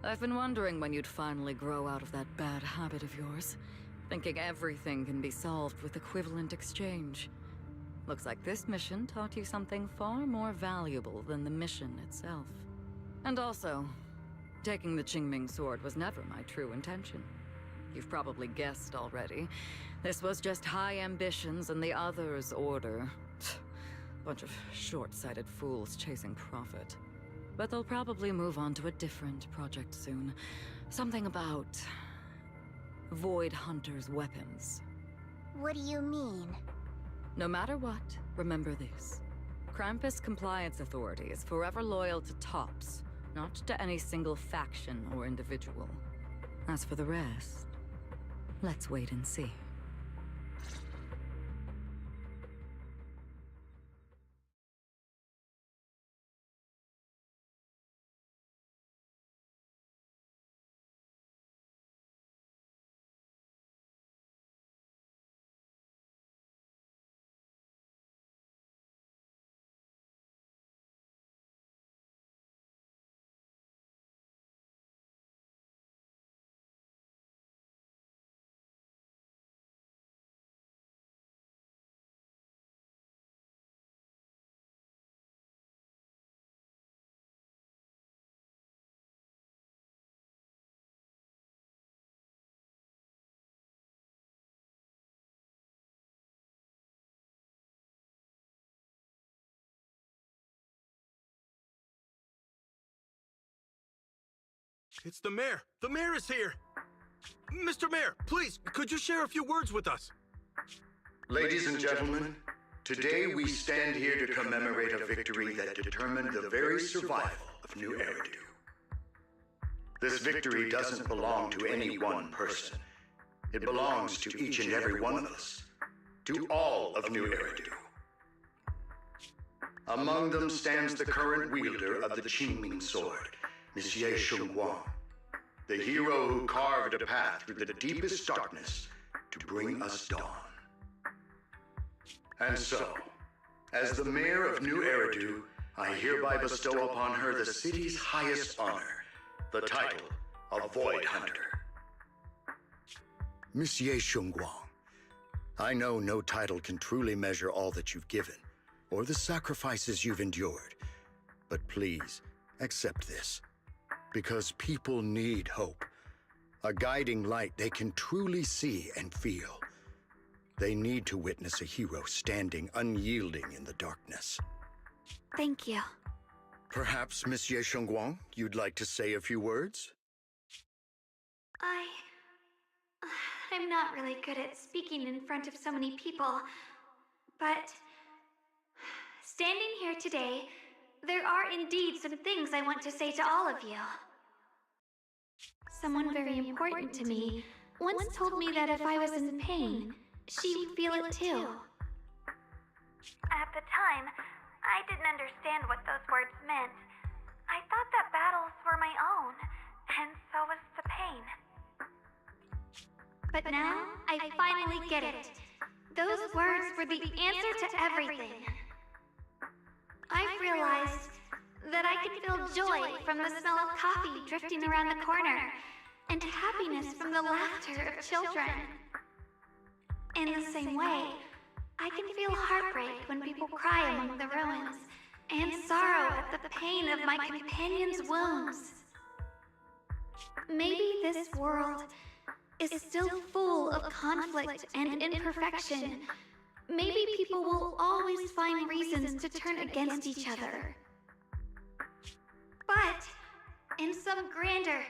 I've been wondering when you'd finally grow out of that bad habit of yours. Thinking everything can be solved with equivalent exchange. Looks like this mission taught you something far more valuable than the mission itself. And also, taking the Qingming sword was never my true intention. You've probably guessed already. This was just high ambitions and the others' order. Bunch of short-sighted fools chasing profit. But they'll probably move on to a different project soon. Something about Void Hunter's weapons. What do you mean? No matter what, remember this. Krampus Compliance Authority is forever loyal to TOPS, not to any single faction or individual. As for the rest, let's wait and see. It's the mayor! The mayor is here! Mr. Mayor, please, could you share a few words with us? Ladies and gentlemen, today we stand here to commemorate a victory that determined the very survival of New Eridu. This victory doesn't belong to any one person. It belongs to each and every one of us. To all of New Eridu. Among them stands the current wielder of the Qingming sword, Monsieur Shungguang, the hero who carved a path through the deepest darkness to bring us dawn. And so, as the mayor of New Eridu, I hereby bestow upon her the city's highest honor, the title of Void Hunter. Monsieur Shungguang, I know no title can truly measure all that you've given, or the sacrifices you've endured, but please, accept this. Because people need hope. A guiding light they can truly see and feel. They need to witness a hero standing unyielding in the darkness. Thank you. Perhaps, Monsieur Shungguang, you'd like to say a few words? I'm not really good at speaking in front of so many people, but standing here today, there are indeed some things I want to say to all of you. Someone very important to me once told me that if I was in pain, she would feel it too. At the time, I didn't understand what those words meant. I thought that battles were my own, and so was the pain. But now, I finally get it. Those words were the answer to everything. I've realized that I can feel joy from the smell of coffee drifting around the corner, and happiness from the laughter of children. In the same way, I can feel heartbreak when people cry among the ruins, and sorrow at the pain of my companion's wounds. Maybe this world is still full of conflict and imperfection. Maybe people will always find reasons to turn against each other. But in some grander,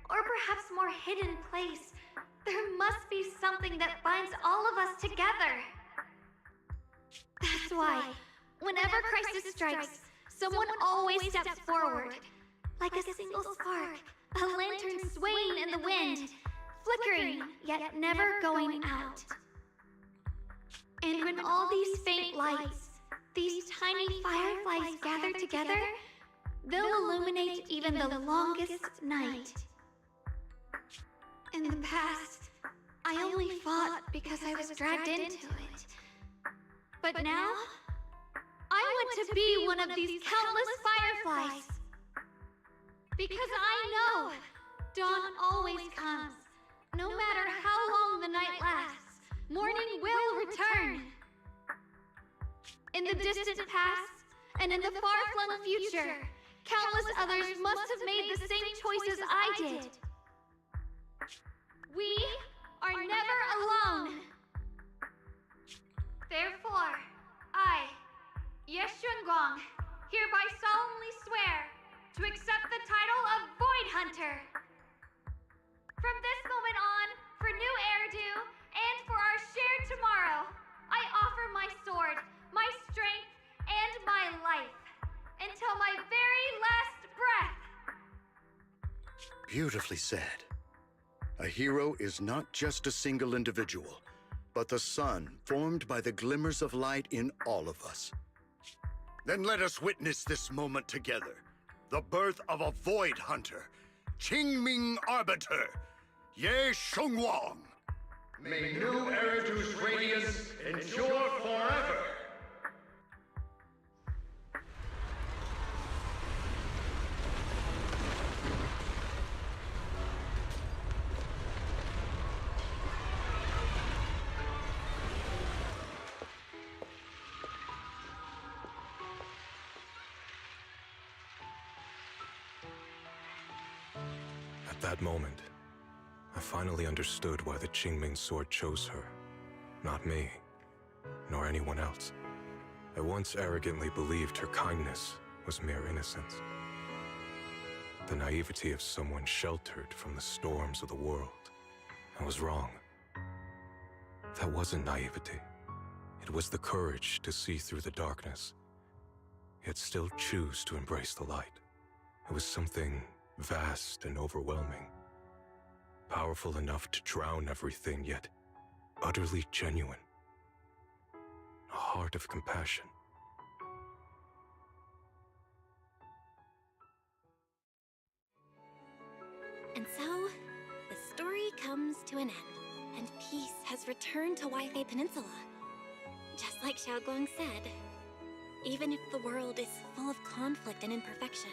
or perhaps more hidden place, there must be something that binds all of us together. That's why, whenever crisis strikes, someone always steps forward. Like a single spark, a lantern swaying in the wind, flickering, yet never going out. And when all these faint lights, these tiny fireflies gather together, they'll illuminate even the longest night. In the past, I only fought because I was dragged into it. But now, I want to be one of these countless fireflies. Because I know dawn always comes. No matter how long the night lasts, morning will return. In the distant past, and in the far-flung future, countless others must have made the same choices I did. We are never alone. Therefore, I, Yeshunguang, hereby solemnly swear to accept the title of Void Hunter. From this moment on, for new Erdu, and for our shared tomorrow, I offer my sword, my strength, and my life, until my very last breath. Beautifully said. A hero is not just a single individual, but the sun formed by the glimmers of light in all of us. Then let us witness this moment together. The birth of a Void Hunter, Qingming Arbiter, Ye Shengwang. May new Eridu's radiance endure forever! At that moment, I finally understood why the Qingming sword chose her. Not me, nor anyone else. I once arrogantly believed her kindness was mere innocence. The naivety of someone sheltered from the storms of the world. I was wrong. That wasn't naivety. It was the courage to see through the darkness, yet still choose to embrace the light. It was something vast and overwhelming. Powerful enough to drown everything, yet utterly genuine. A heart of compassion. And so, the story comes to an end, and peace has returned to Waifei Peninsula. Just like Xiaoguang said, even if the world is full of conflict and imperfection,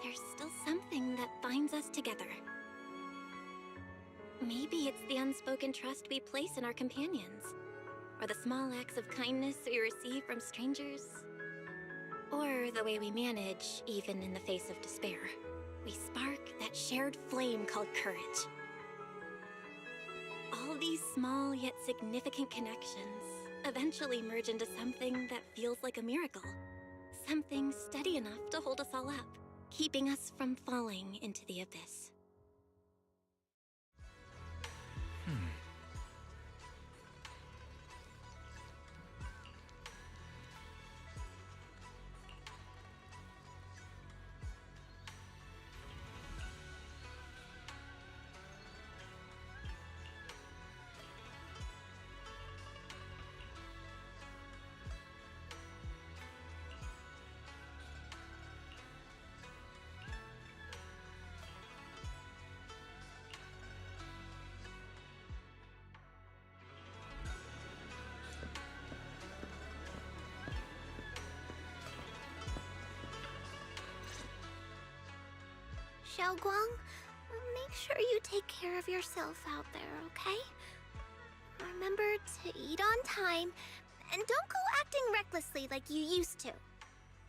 there's still something that binds us together. Maybe it's the unspoken trust we place in our companions, or the small acts of kindness we receive from strangers, or the way we manage even in the face of despair. We spark that shared flame called courage. All these small yet significant connections eventually merge into something that feels like a miracle. Something steady enough to hold us all up, keeping us from falling into the abyss. Xiaoguang, make sure you take care of yourself out there, okay? Remember to eat on time, and don't go acting recklessly like you used to.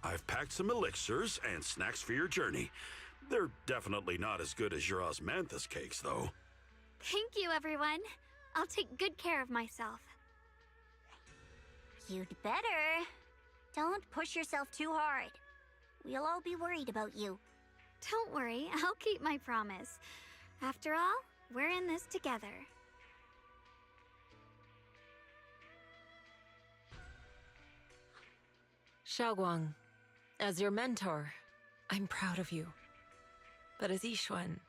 I've packed some elixirs and snacks for your journey. They're definitely not as good as your osmanthus cakes, though. Thank you, everyone. I'll take good care of myself. You'd better. Don't push yourself too hard. We'll all be worried about you. Don't worry, I'll keep my promise. After all, we're in this together. Xiaoguang, as your mentor, I'm proud of you. But as Yixuan,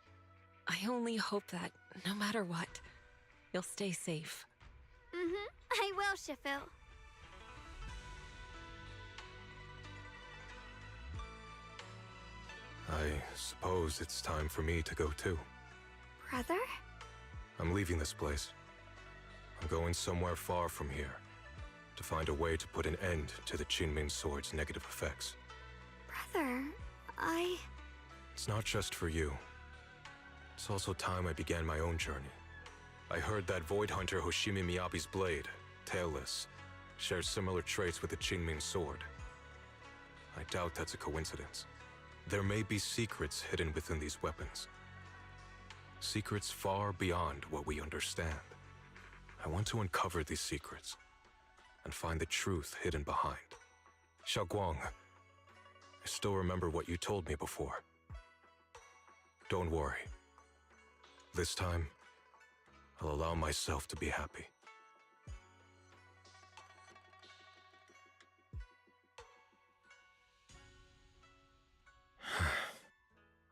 I only hope that, no matter what, you'll stay safe. I will, Shifu. I suppose it's time for me to go too. Brother? I'm leaving this place. I'm going somewhere far from here, to find a way to put an end to the Qingming sword's negative effects. Brother, It's not just for you. It's also time I began my own journey. I heard that Void Hunter Hoshimi Miyabi's blade, tailless, shares similar traits with the Qingming sword. I doubt that's a coincidence. There may be secrets hidden within these weapons. Secrets far beyond what we understand. I want to uncover these secrets and find the truth hidden behind. Xiaoguang, I still remember what you told me before. Don't worry. This time, I'll allow myself to be happy.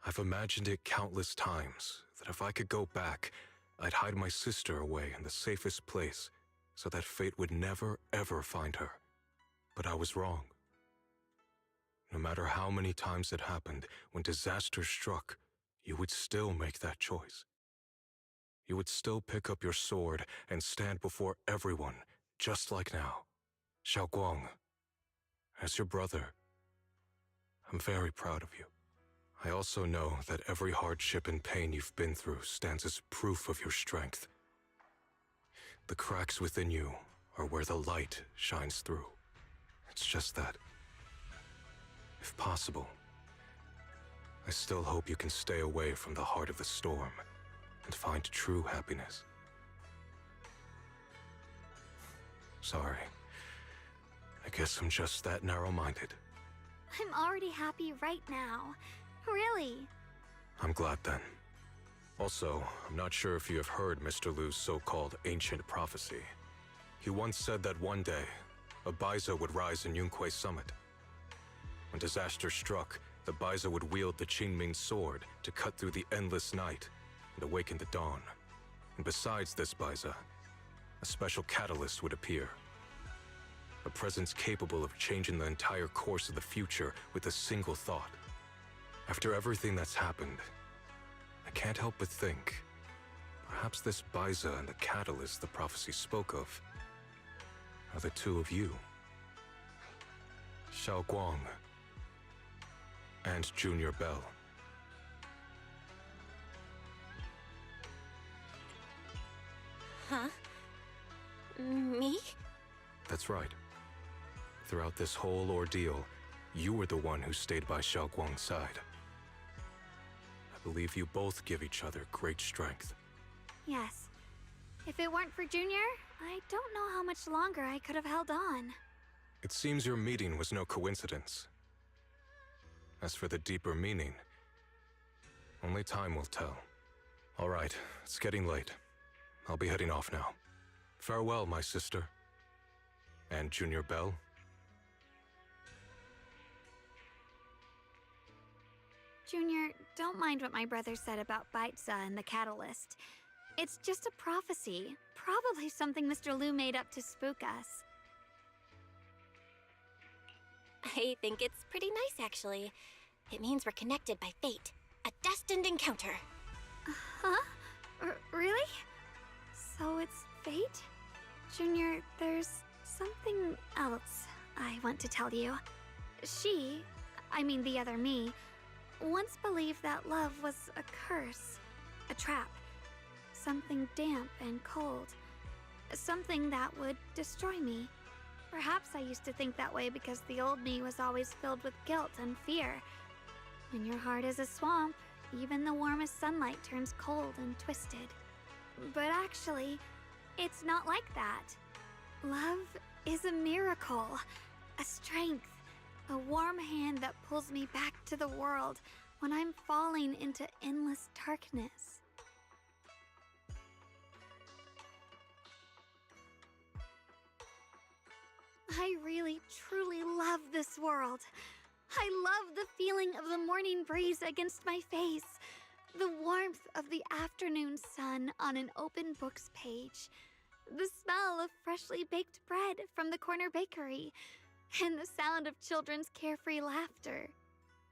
I've imagined it countless times, that if I could go back, I'd hide my sister away in the safest place, so that fate would never, ever find her. But I was wrong. No matter how many times it happened, when disaster struck, you would still make that choice. You would still pick up your sword and stand before everyone, just like now. Xiaoguang, as your brother, I'm very proud of you. I also know that every hardship and pain you've been through stands as proof of your strength. The cracks within you are where the light shines through. It's just that, if possible, I still hope you can stay away from the heart of the storm and find true happiness. Sorry. I guess I'm just that narrow-minded. I'm already happy right now. Really? I'm glad then. Also, I'm not sure if you have heard Mr. Lu's so-called ancient prophecy. He once said that one day, a Baiza would rise in Yunque Summit. When disaster struck, the Baiza would wield the Qingming sword to cut through the endless night and awaken the dawn. And besides this Baiza, a special catalyst would appear. A presence capable of changing the entire course of the future with a single thought. After everything that's happened, I can't help but think, perhaps this Baiza and the catalyst the prophecy spoke of are the two of you. Xiaoguang and Junior Bell. Huh? Me? That's right. Throughout this whole ordeal, you were the one who stayed by Xiaoguang's side. I believe you both give each other great strength. Yes. If it weren't for Junior, I don't know how much longer I could have held on. It seems your meeting was no coincidence. As for the deeper meaning, only time will tell. All right, it's getting late. I'll be heading off now. Farewell, my sister. And Junior Bell. Junior, don't mind what my brother said about Baiza and the catalyst. It's just a prophecy. Probably something Mr. Lu made up to spook us. I think it's pretty nice, actually. It means we're connected by fate. A destined encounter. Huh? Really? So it's fate? Junior, there's something else I want to tell you. She, I mean the other me, once believed that love was a curse, a trap, something damp and cold, something that would destroy me. Perhaps I used to think that way because the old me was always filled with guilt and fear. When your heart is a swamp, even the warmest sunlight turns cold and twisted. But actually, it's not like that. Love is a miracle, a strength, a warm hand that pulls me back to the world when I'm falling into endless darkness. I really, truly love this world. I love the feeling of the morning breeze against my face, the warmth of the afternoon sun on an open book's page, the smell of freshly baked bread from the corner bakery, and the sound of children's carefree laughter.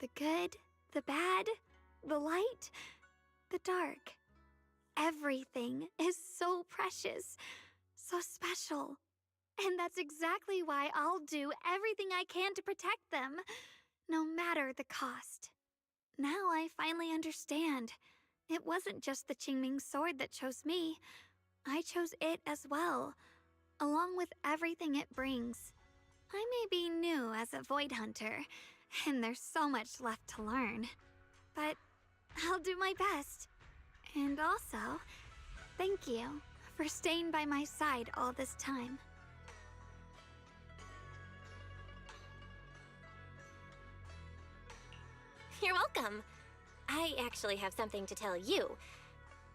The good, the bad, the light, the dark. Everything is so precious, so special. And that's exactly why I'll do everything I can to protect them, no matter the cost. Now I finally understand. It wasn't just the Qingming sword that chose me. I chose it as well, along with everything it brings. I may be new as a Void Hunter, and there's so much left to learn. But I'll do my best. And also, thank you for staying by my side all this time. You're welcome. I actually have something to tell you.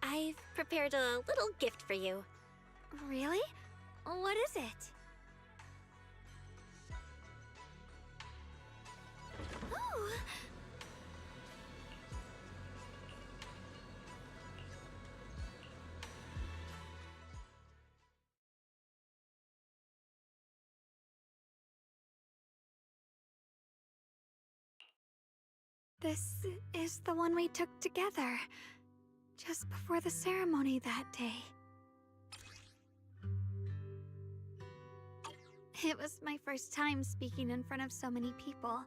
I've prepared a little gift for you. Really? What is it? Oh! This is the one we took together, just before the ceremony that day. It was my first time speaking in front of so many people.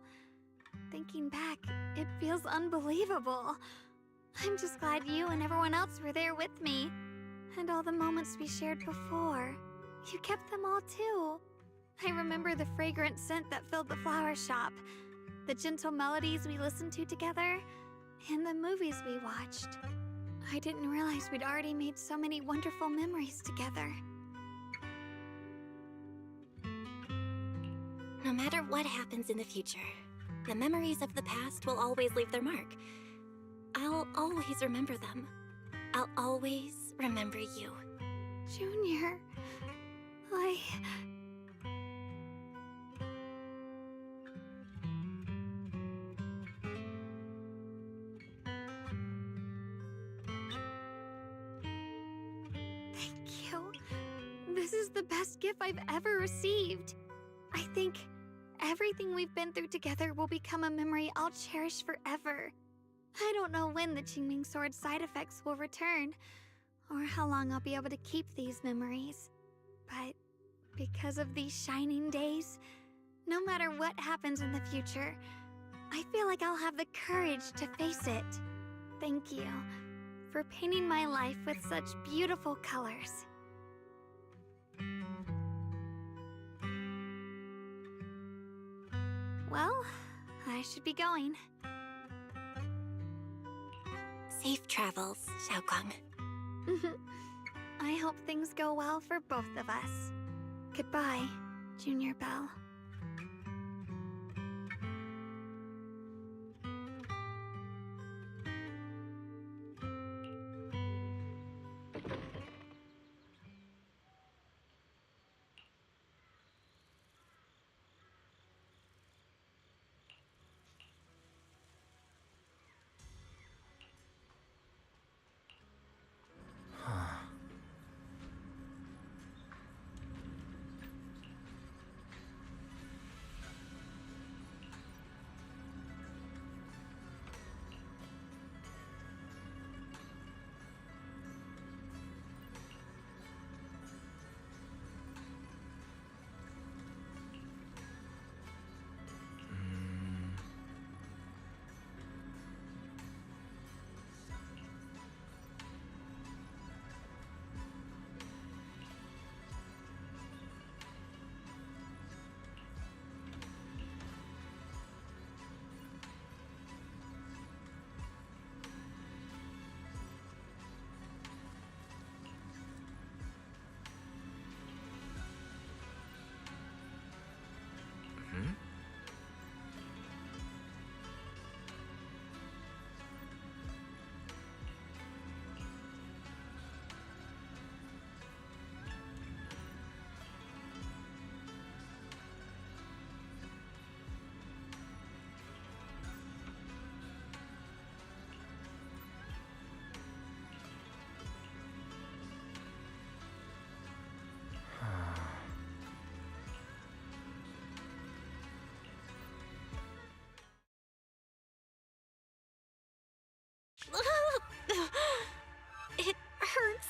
Thinking back, it feels unbelievable. I'm just glad you and everyone else were there with me. And all the moments we shared before. You kept them all too. I remember the fragrant scent that filled the flower shop, the gentle melodies we listened to together, and the movies we watched. I didn't realize we'd already made so many wonderful memories together. No matter what happens in the future, the memories of the past will always leave their mark. I'll always remember them. I'll always remember you. Junior, Thank you. This is the best gift I've ever received. I think everything we've been through together will become a memory I'll cherish forever. I don't know when the Qingming Sword side effects will return, or how long I'll be able to keep these memories. But because of these shining days, no matter what happens in the future, I feel like I'll have the courage to face it. Thank you for painting my life with such beautiful colors. Well, I should be going. Safe travels, Xiaokong. I hope things go well for both of us. Goodbye, Junior Belle. It hurts.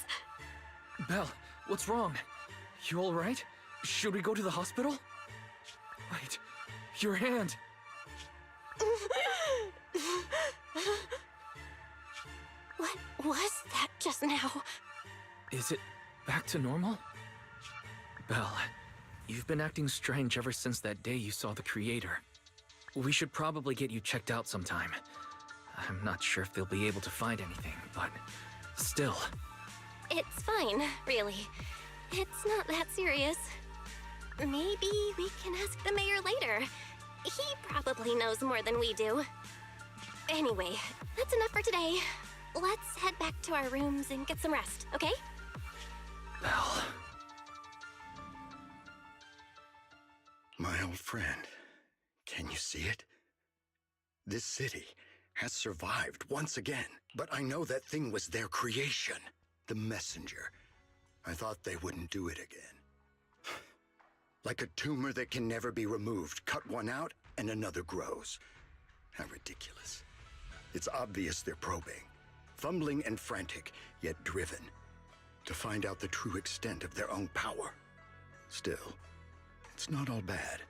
Belle, what's wrong? You all right? Should we go to the hospital? Wait, your hand. What was that just now? Is it back to normal? Belle, you've been acting strange ever since that day you saw the Creator. We should probably get you checked out sometime. I'm not sure if they'll be able to find anything, but still. It's fine, really. It's not that serious. Maybe we can ask the mayor later. He probably knows more than we do. Anyway, that's enough for today. Let's head back to our rooms and get some rest, okay? Belle. My old friend, can you see it? This city has survived once again, but I know that thing was their creation, the messenger. I thought they wouldn't do it again. Like a tumor that can never be removed. Cut one out and another grows. How ridiculous. It's obvious they're probing. Fumbling and frantic, yet driven. To find out the true extent of their own power. Still, it's not all bad.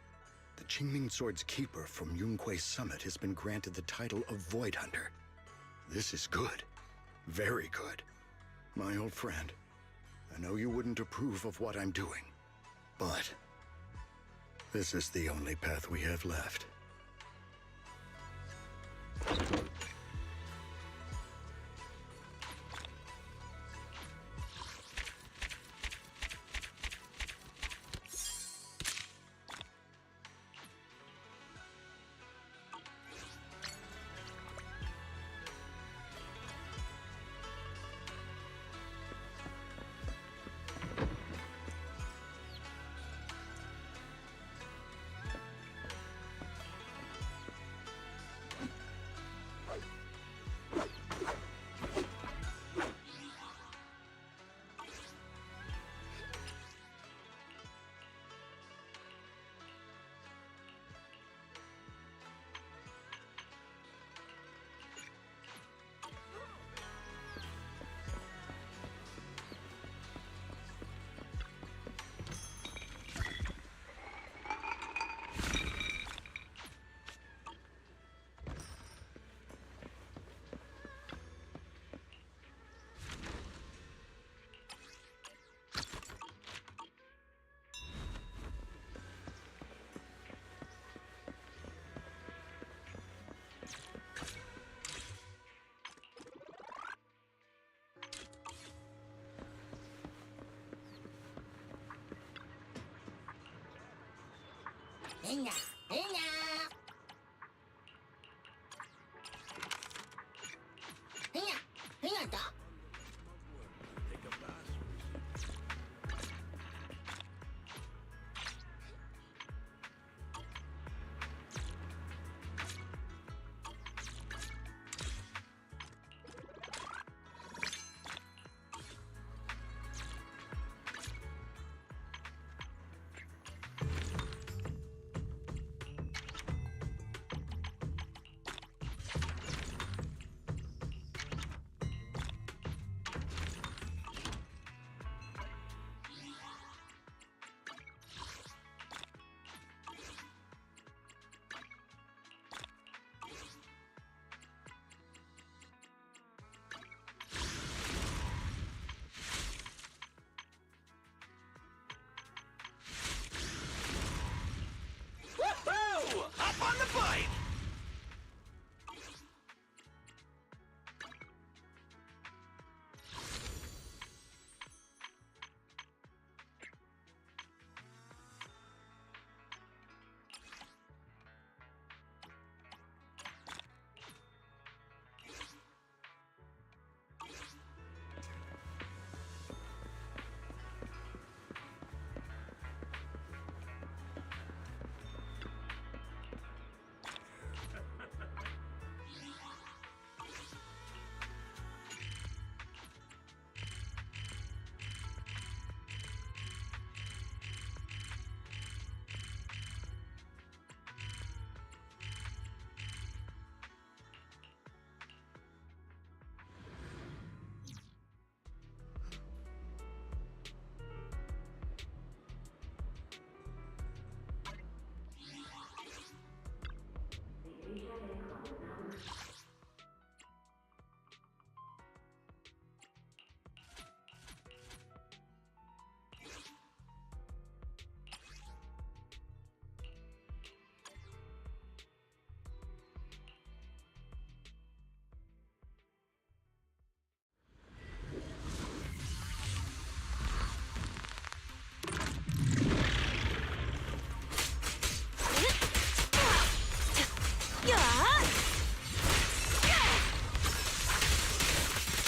The Qingming Sword's keeper from Yunque's summit has been granted the title of Void Hunter. This is good. Very good. My old friend, I know you wouldn't approve of what I'm doing, but this is the only path we have left. Hinga, hinga. Hinga, hinga da.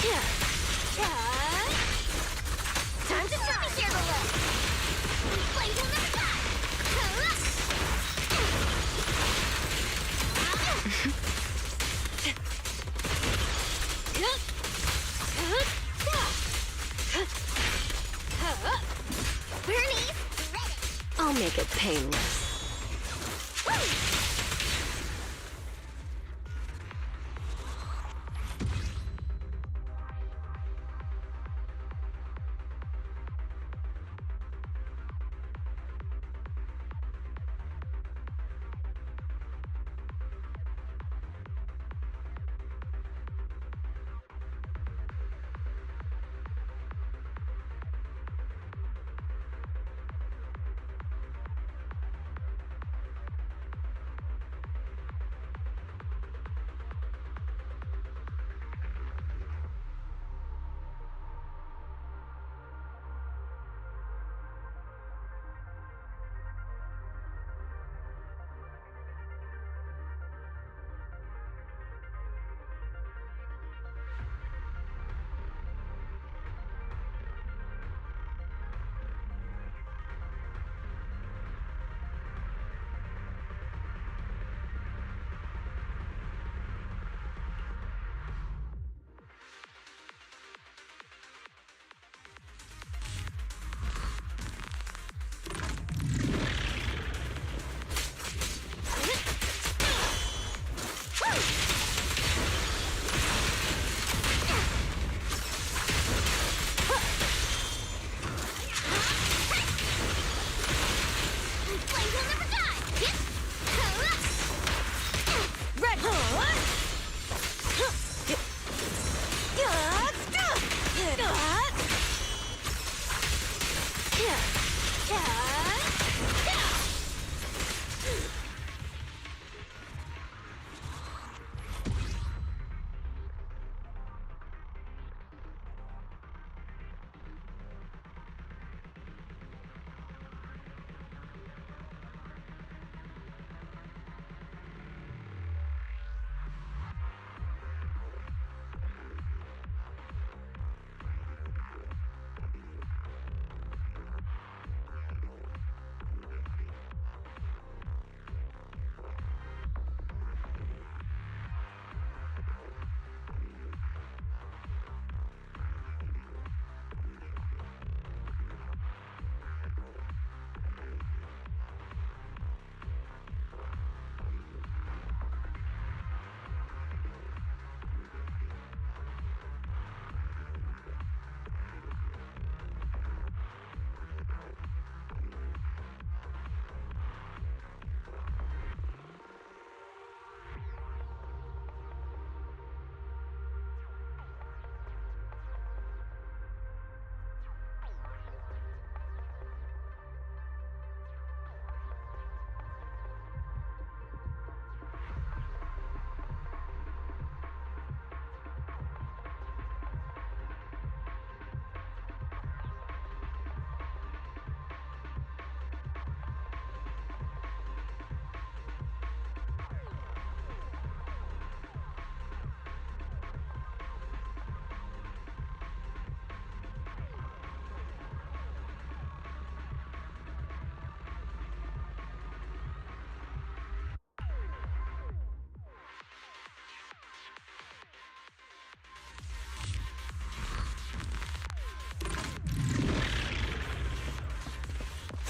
Time to show me here the look! Blade will never die! Bernie! I'll make it painless.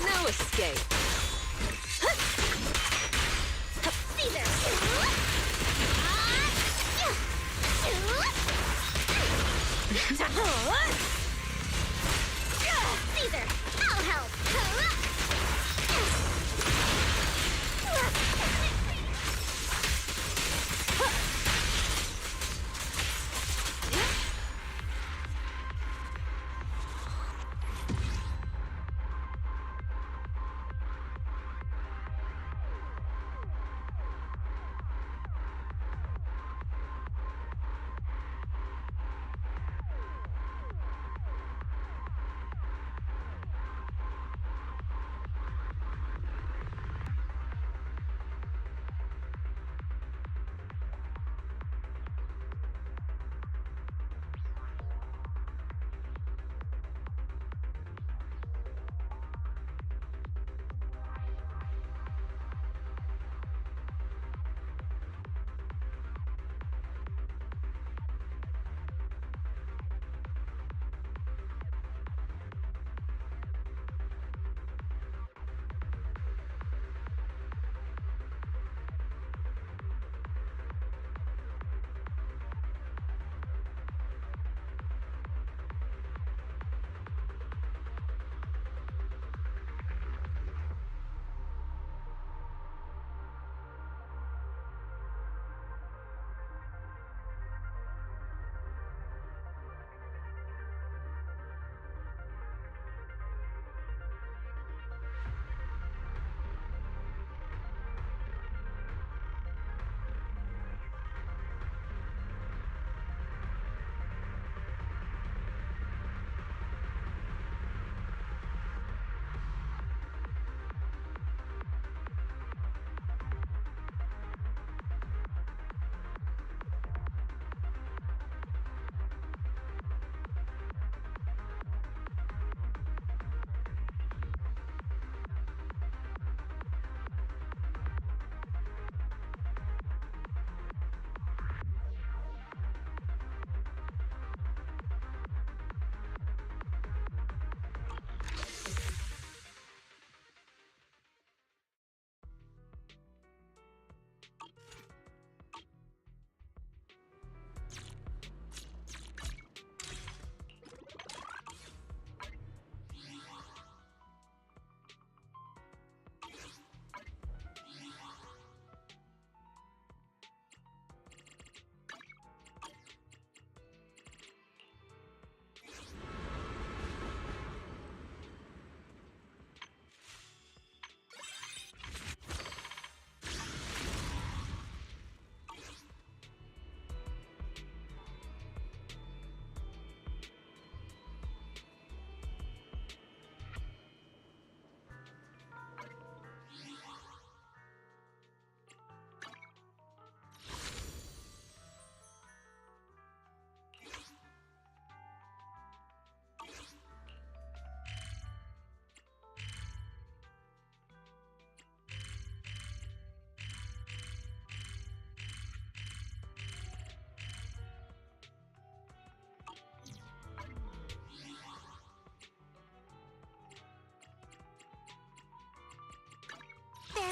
No escape. Caesar, I'll help.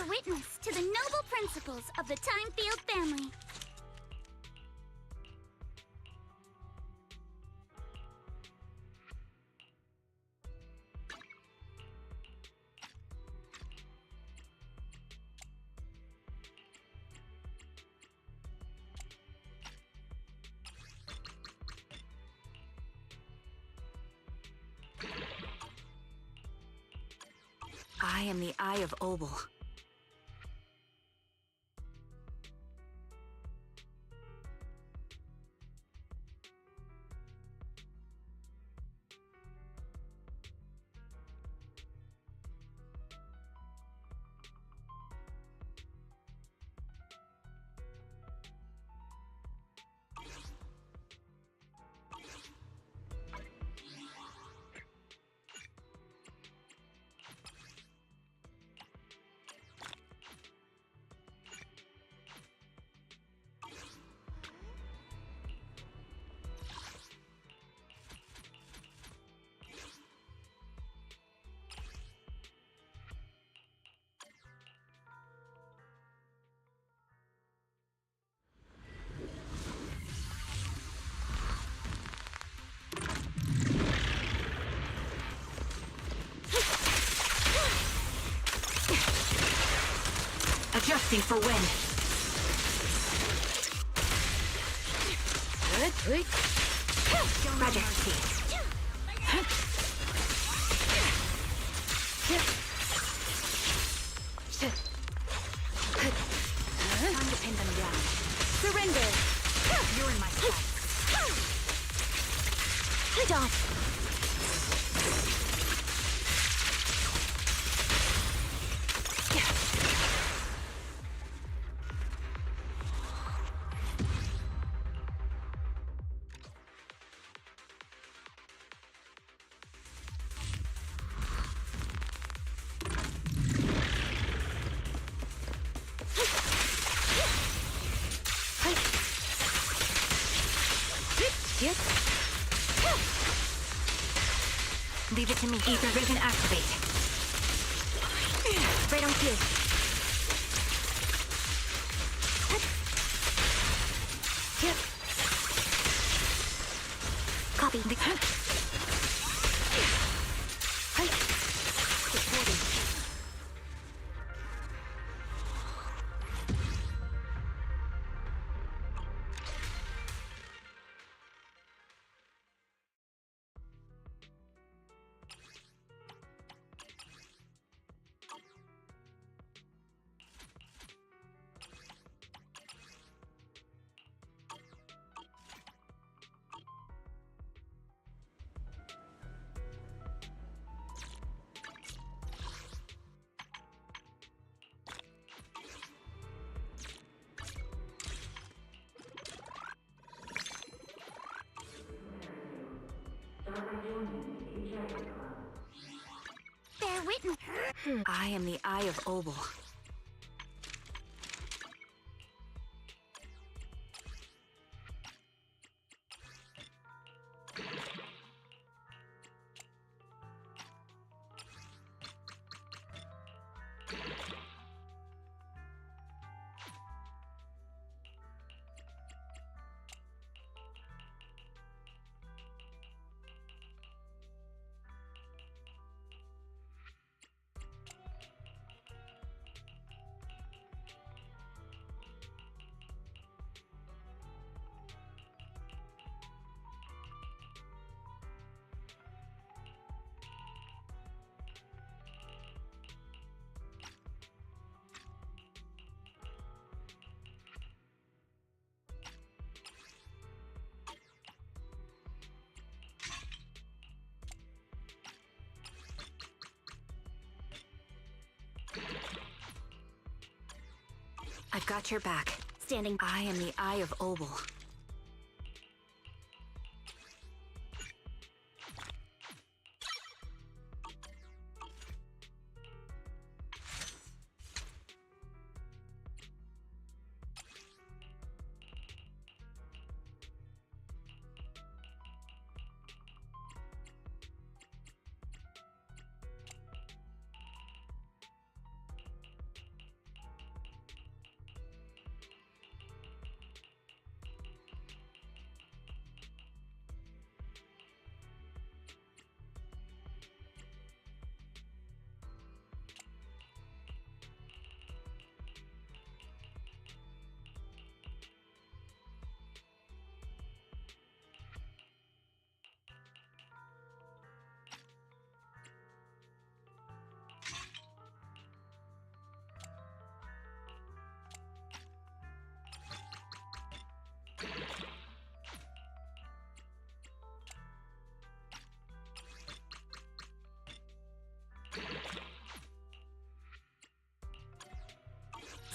Bear witness to the noble principles of the Timefield family. I am the Eye of Obel. Adjusting for wind. Good. Roger. Time to pin them down. Surrender. You're in my sights. Dodge. Leave it to me. Ether Ribbon activate. Right on cue. Yep. Copy. Reporting. Bear witness. I am the Eye of Obel. I've got your back. Standing. I am the Eye of Obel.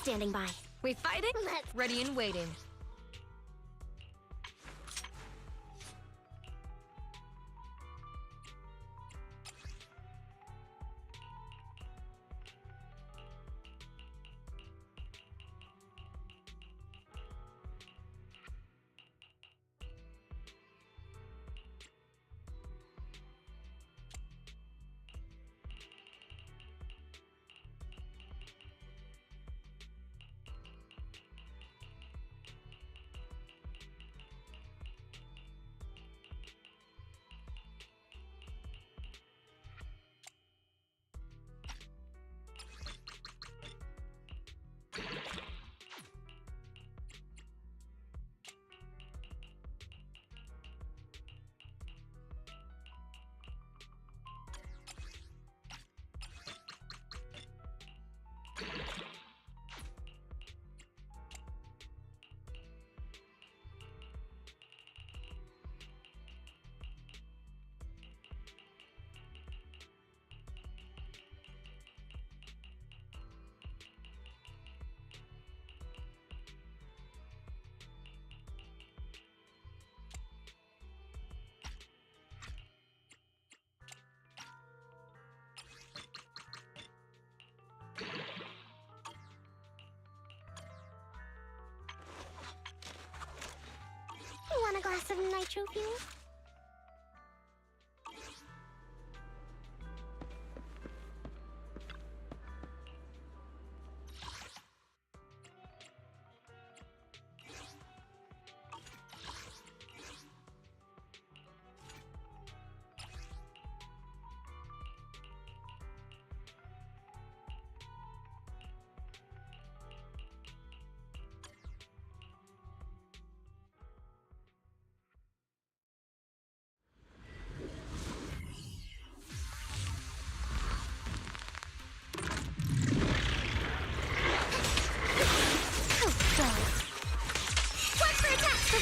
standing by. We fighting? Ready and waiting. You want a glass of nitro fuel?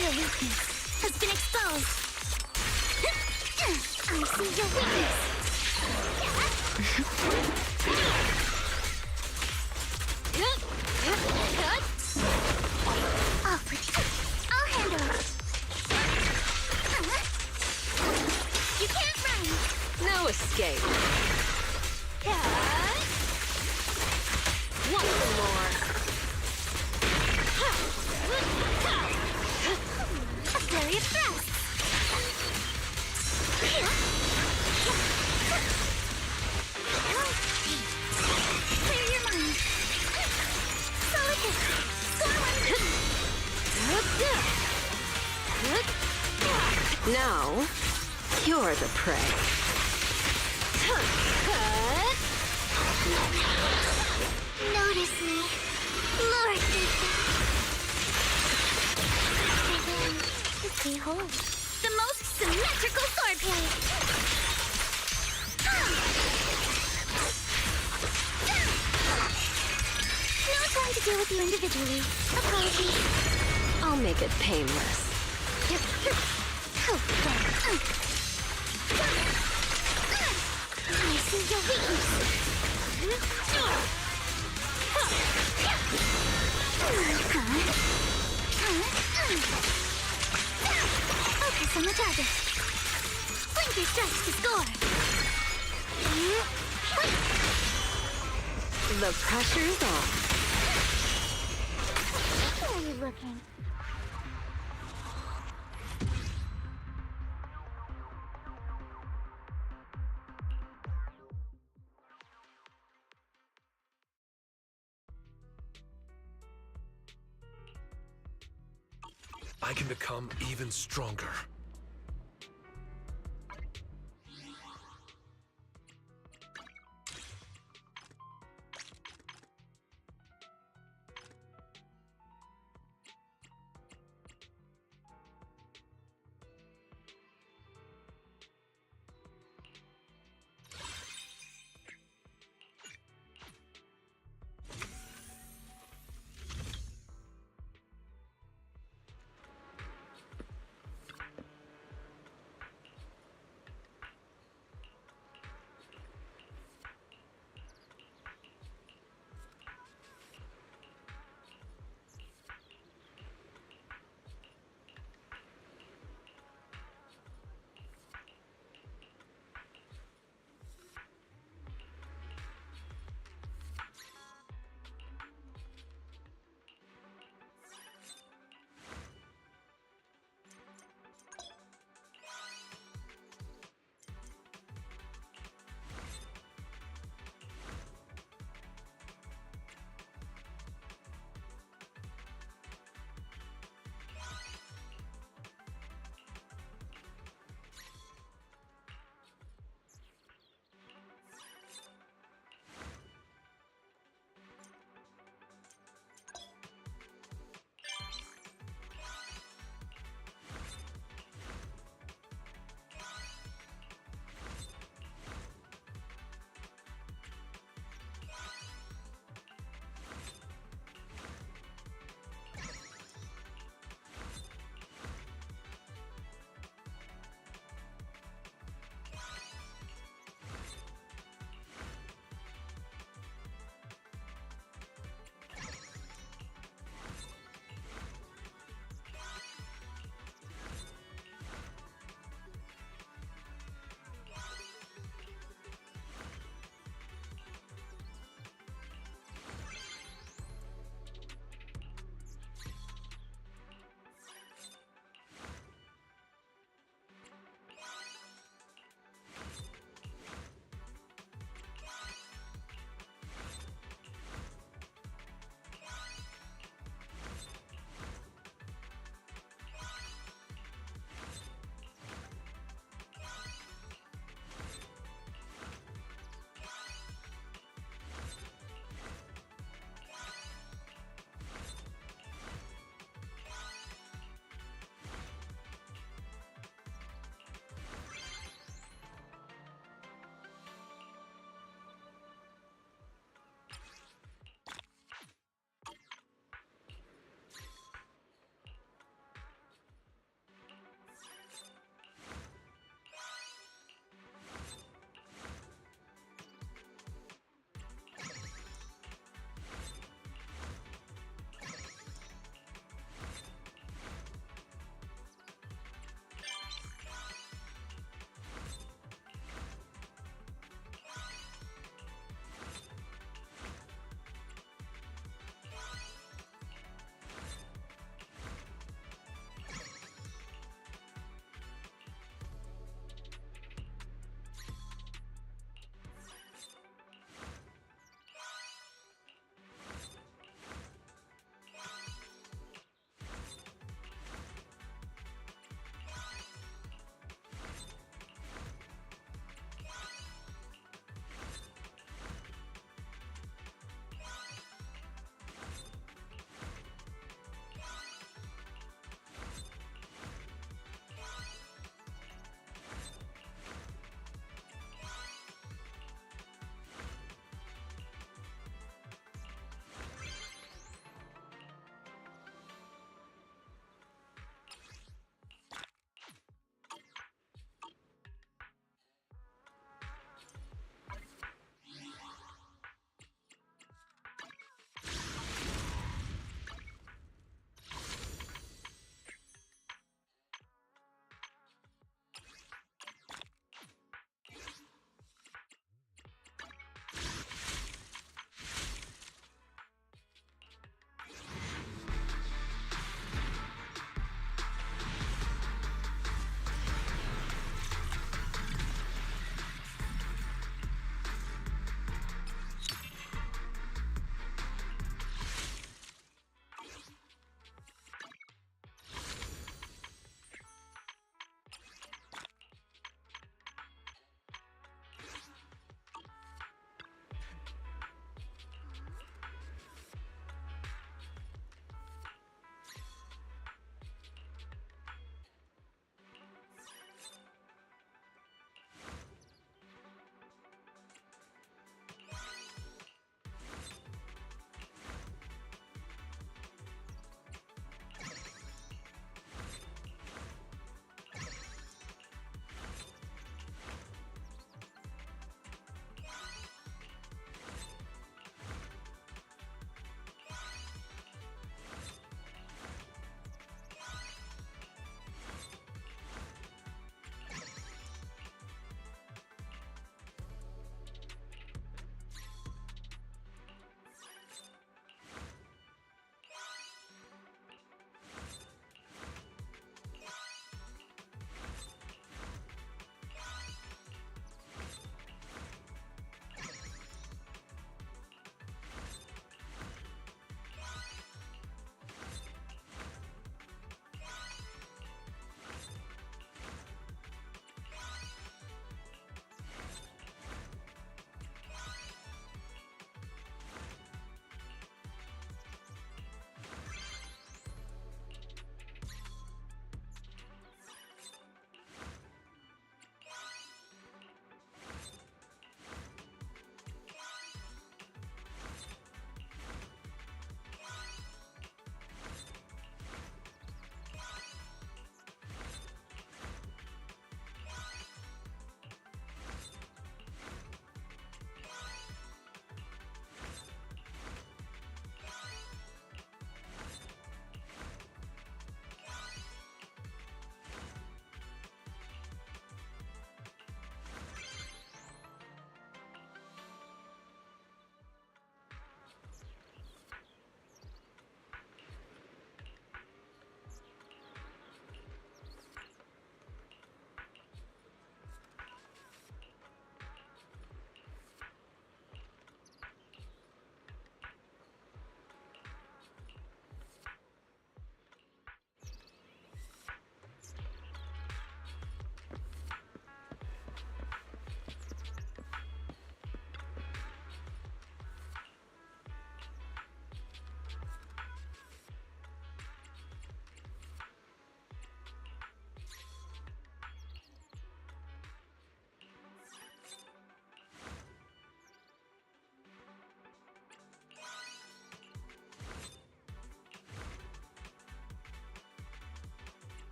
Your weakness has been exposed. I see your weakness. I'll handle it. You can't run. No escape. Once more. A flurry of thrusts. Clear your mind. Solid hit. Score one. Now, you're the prey. Notice me. Lord Behold, the most symmetrical swordplay. No time to deal with you individually. Apologies. I'll make it painless. I see your weakness. Focus on the target. Blinker strikes to score. The pressure's on. Where are you looking? I can become even stronger.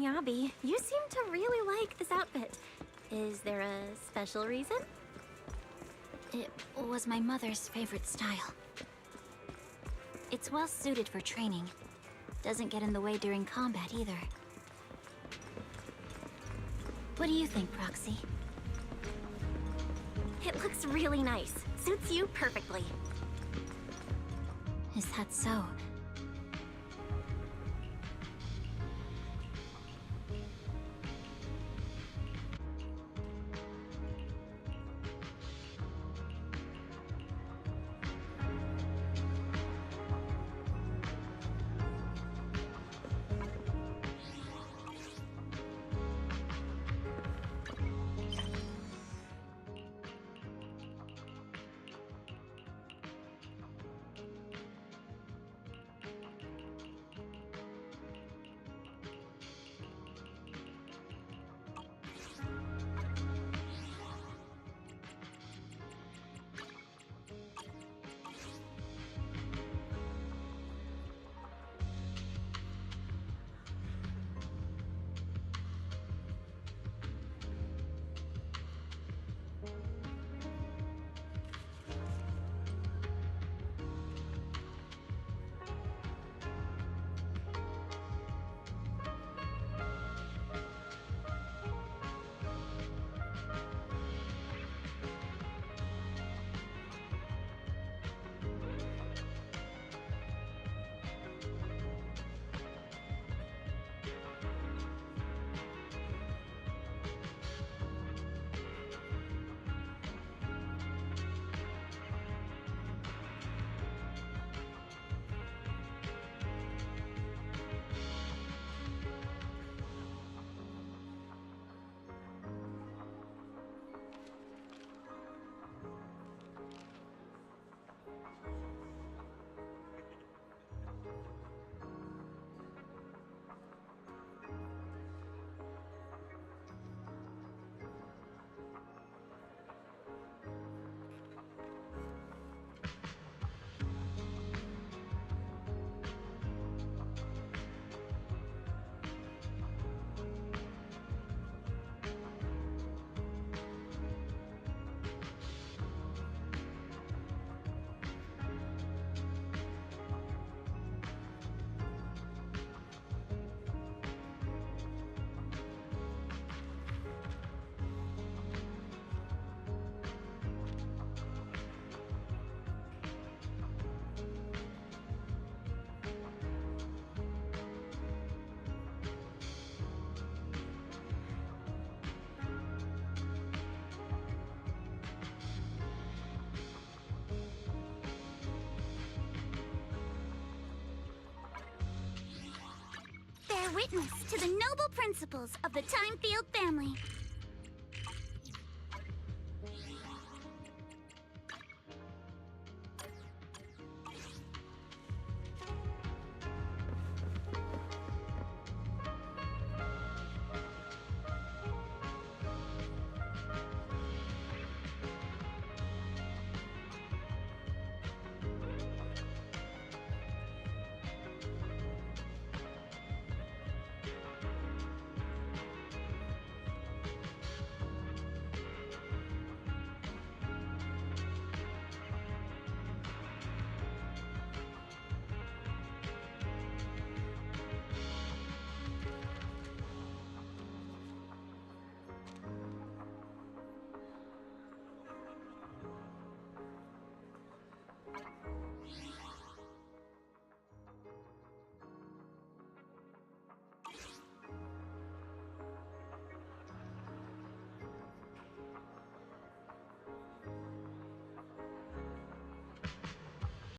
Abby. You seem to really like this outfit. Is there a special reason? It was my mother's favorite style. It's well suited for training. Doesn't get in the way during combat either. What do you think, Proxy? It looks really nice. Suits you perfectly. Is that so? Bear witness to the noble principles of the Timefield family.